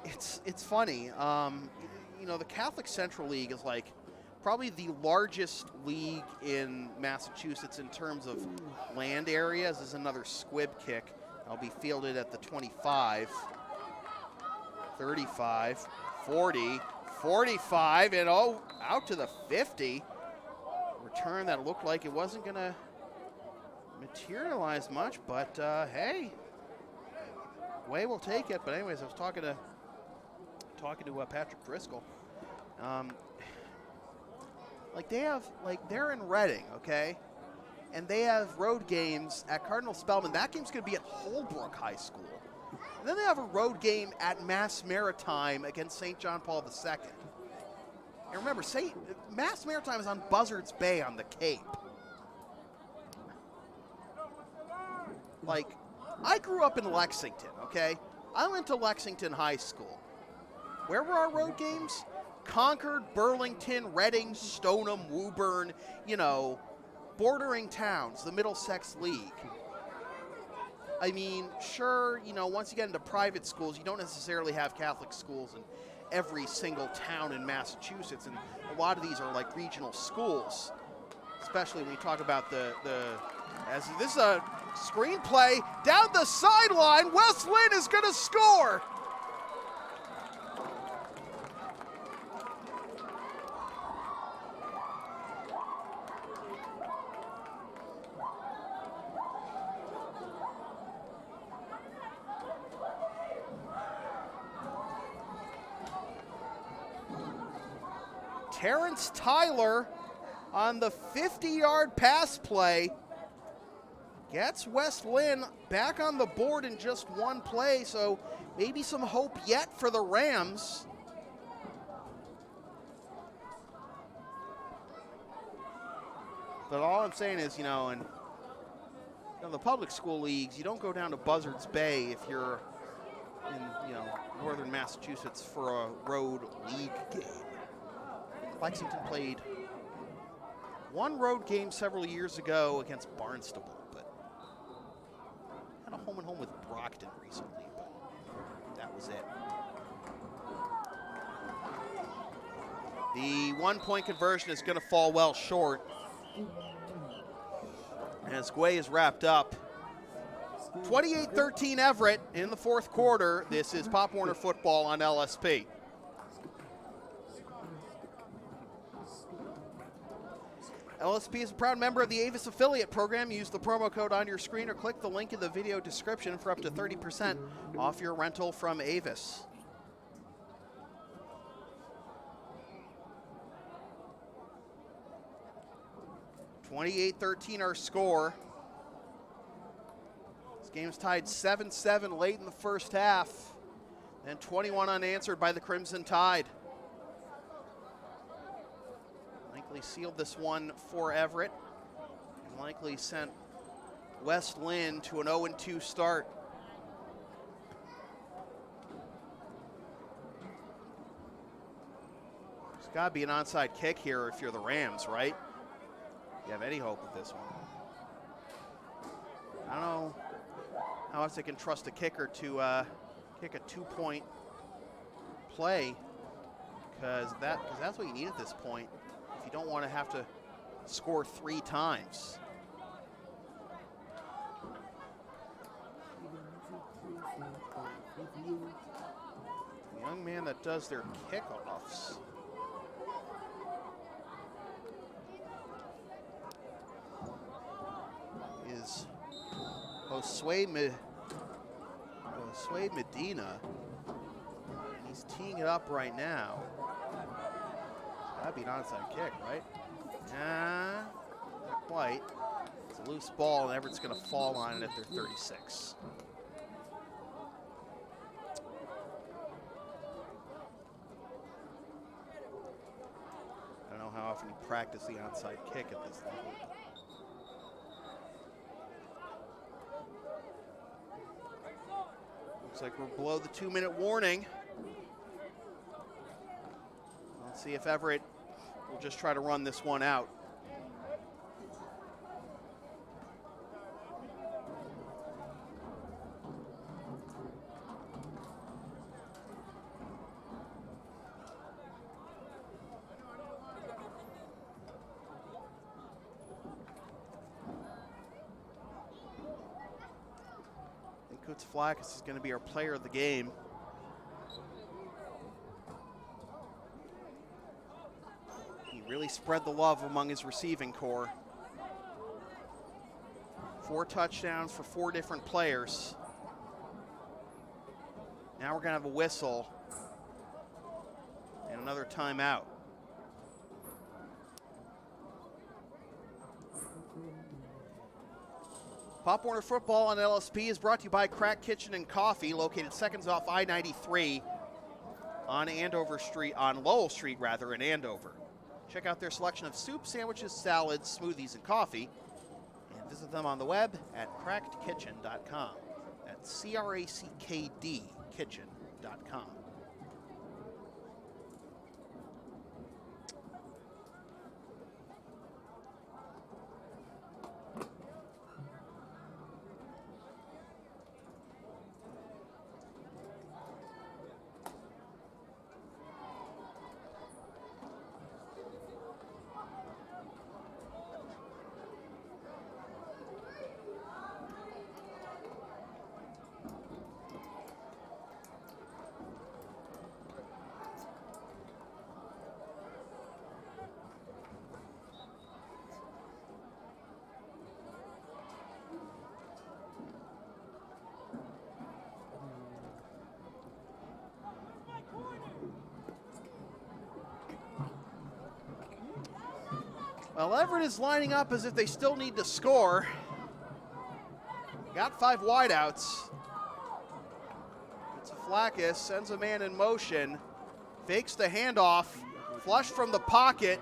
UAD. It's funny. The Catholic Central League is like probably the largest league in Massachusetts in terms of land areas. This is another squib kick. I'll be fielded at the 25, 35, 40, 45, and out to the 50. Return that looked like it wasn't going to materialize much, but hey, way will take it. But anyways, I was talking to Patrick Driscoll. They're in Reading, okay? And they have road games at Cardinal Spellman. That game's going to be at Holbrook High School. And then they have a road game at Mass Maritime against St. John Paul II. And remember, Mass Maritime is on Buzzards Bay on the Cape. Like, I grew up in Lexington, okay? I went to Lexington High School. Where were our road games? Concord, Burlington, Reading, Stoneham, Woburn, bordering towns, the Middlesex League. I mean, sure, once you get into private schools, you don't necessarily have Catholic schools in every single town in Massachusetts, and a lot of these are like regional schools, especially when you talk about as this is a screenplay down the sideline. West Lynn is going to score. Terrence Tyler on the 50-yard pass play gets West Lynn back on the board in just one play, so maybe some hope yet for the Rams. But all I'm saying is, in the public school leagues, you don't go down to Buzzards Bay if you're in, northern Massachusetts for a road league game. Lexington played one road game several years ago against Barnstable, but had a home-and-home with Brockton recently, but that was it. The one-point conversion is going to fall well short as Guay is wrapped up. 28-13 Everett in the fourth quarter. This is Pop Warner football on LSP. LSP is a proud member of the Avis affiliate program. Use the promo code on your screen or click the link in the video description for up to 30% off your rental from Avis. (28-13) our score. This game's tied 7-7 late in the first half. And 21 unanswered by the Crimson Tide. Likely sealed this one for Everett, and likely sent West Lynn to an 0-2 start. There's got to be an onside kick here if you're the Rams, right? You have any hope with this one. I don't know how else they can trust a kicker to kick a 2-point play, because that's what you need at this point if you don't want to have to score 3 times. The young man that does their kickoffs. Is Josue Medina. And he's teeing it up right now. That'd be an onside kick, right? Nah, not quite. It's a loose ball, and Everett's going to fall on it at their 36. I don't know how often you practice the onside kick at this level. Looks like we're below the 2-minute warning. Let's see if Everett will just try to run this one out. Flackus is going to be our player of the game. He really spread the love among his receiving core. 4 touchdowns for 4 different players. Now we're going to have a whistle and another timeout. Pop Warner Football on LSP is brought to you by Crack Kitchen and Coffee, located seconds off I-93 on Lowell Street in Andover. Check out their selection of soup, sandwiches, salads, smoothies, and coffee, and visit them on the web at crackedkitchen.com. That's CRACKD kitchen.com. Well, Everett is lining up as if they still need to score. Got 5 wideouts. It's Flackus, sends a man in motion, fakes the handoff, flush from the pocket,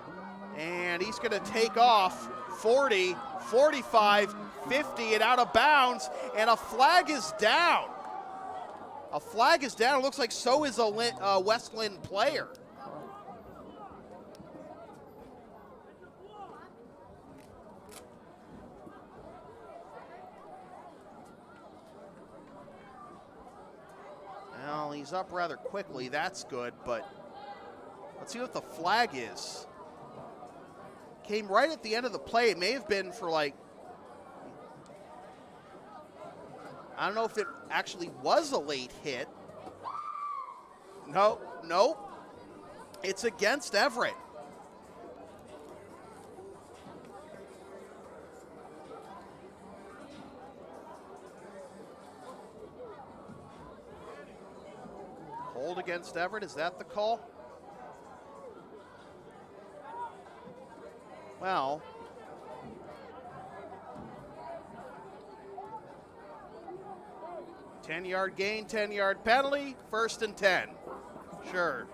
and he's going to take off 40, 45, 50, and out of bounds, and a flag is down. A flag is down. It looks like so is a West Lynn player. Well, he's up rather quickly. That's good, but let's see what the flag is. Came right at the end of the play. It may have been for I don't know if it actually was a late hit. No. It's against Everett. Hold against Everett, is that the call? Well, 10-yard gain, 10-yard penalty, 1st and 10. Sure.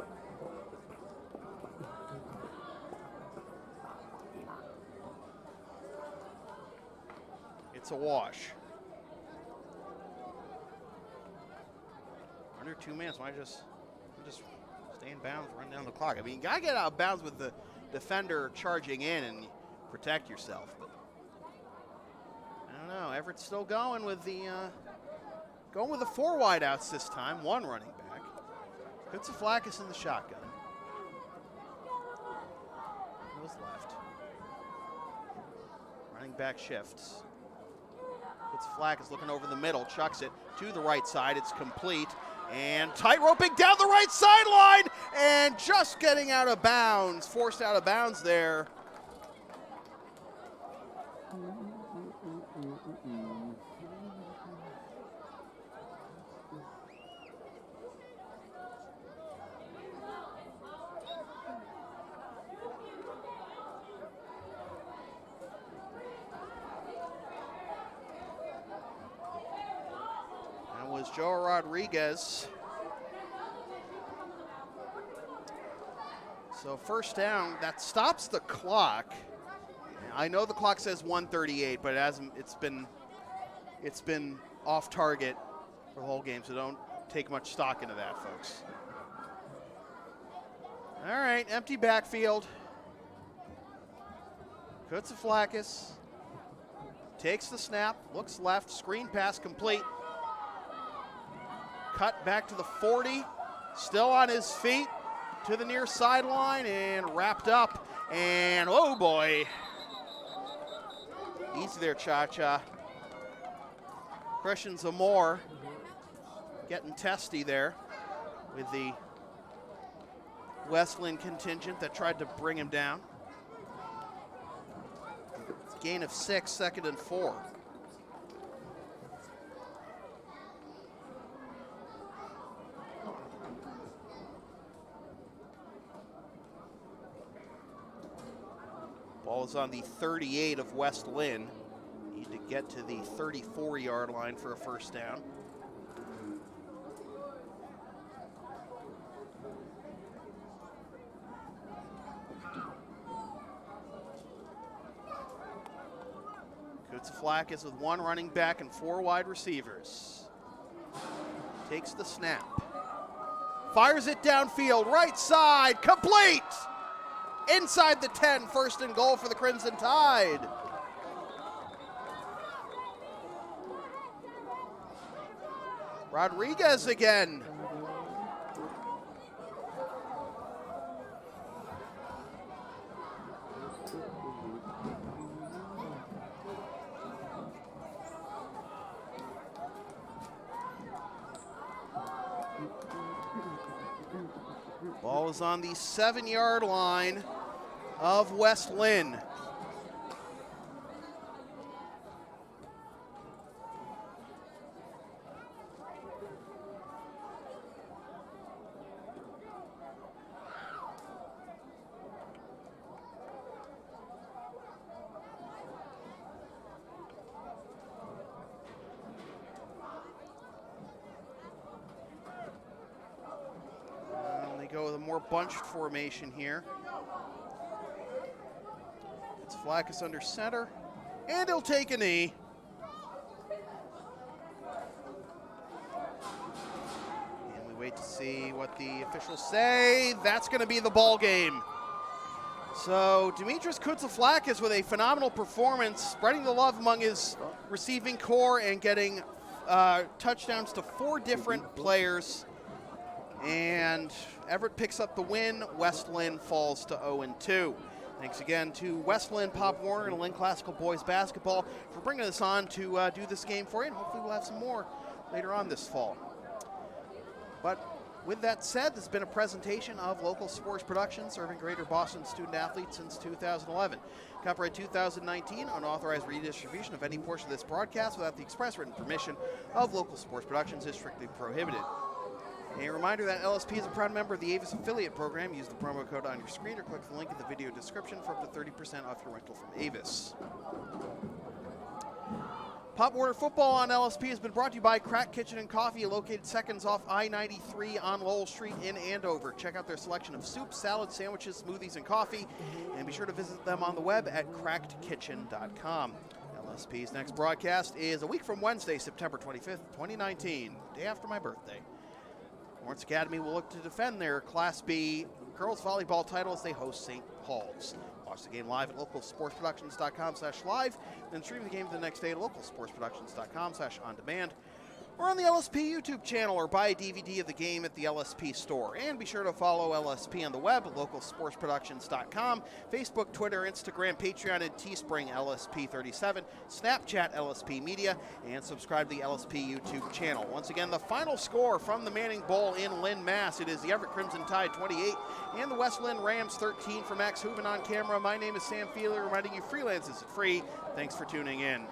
It's a wash. Under 2 minutes, why just stay in bounds, run down the clock? I mean, you got to get out of bounds with the defender charging in and protect yourself. But I don't know. Everett's still going with the 4 wideouts this time. 1 running back. Kutsaflakis in the shotgun. Goes left. Running back shifts. Kutsaflakis looking over the middle, chucks it to the right side. It's complete. And tight roping down the right sideline and just getting out of bounds, forced out of bounds there. Was Joe Rodriguez. So 1st down, that stops the clock. I know the clock says 1:38, but it hasn't. It's been off target for the whole game, so don't take much stock into that, folks. All right, empty backfield. Kutsaflakis takes the snap, looks left, screen pass complete. Cut back to the 40, still on his feet to the near sideline and wrapped up. And oh boy, easy there, Cha-Cha. Christian Zamore getting testy there with the West Lynn contingent that tried to bring him down. Gain of 6, 2nd and 4. Ball is on the 38 of West Lynn. Need to get to the 34-yard line for a 1st down. Kutsaflakis with 1 running back and 4 wide receivers. Takes the snap. Fires it downfield, right side, complete! Inside the 10, 1st and goal for the Crimson Tide. Rodriguez again. Ball is on the 7-yard line of West Lynn. Go with a more bunched formation here. It's Flackus under center, and he'll take a knee. And we wait to see what the officials say. That's going to be the ball game. So Dimitris Kutsaflakis with a phenomenal performance, spreading the love among his receiving core and getting touchdowns to 4 different players. And Everett picks up the win. West Lynn falls to 0-2. Thanks again to West Lynn, Pop Warner, and Lynn Classical Boys Basketball for bringing us on to do this game for you. And hopefully we'll have some more later on this fall. But with that said, this has been a presentation of Local Sports Production, serving Greater Boston student athletes since 2011. Copyright 2019, unauthorized redistribution of any portion of this broadcast without the express written permission of Local Sports Productions is strictly prohibited. A reminder that LSP is a proud member of the Avis affiliate program. Use the promo code on your screen or click the link in the video description for up to 30% off your rental from Avis. Pop Warner Football on LSP has been brought to you by Crack Kitchen and Coffee, located seconds off I-93 on Lowell Street in Andover. Check out their selection of soups, salads, sandwiches, smoothies, and coffee, and be sure to visit them on the web at crackedkitchen.com. LSP's next broadcast is a week from Wednesday, September 25th, 2019, day after my birthday. Lawrence Academy will look to defend their Class B girls volleyball title as they host St. Paul's. Watch the game live at localsportsproductions.com/live, then stream the game the next day at localsportsproductions.com/on-demand, or on the LSP YouTube channel, or buy a DVD of the game at the LSP store. And be sure to follow LSP on the web at localsportsproductions.com, Facebook, Twitter, Instagram, Patreon, and Teespring LSP37, Snapchat LSP Media, and subscribe to the LSP YouTube channel. Once again, the final score from the Manning Bowl in Lynn, Mass. It is the Everett Crimson Tide 28 and the West Lynn Rams 13. For Max Hooven on camera, my name is Sam Feeler, reminding you freelance isn't free. Thanks for tuning in.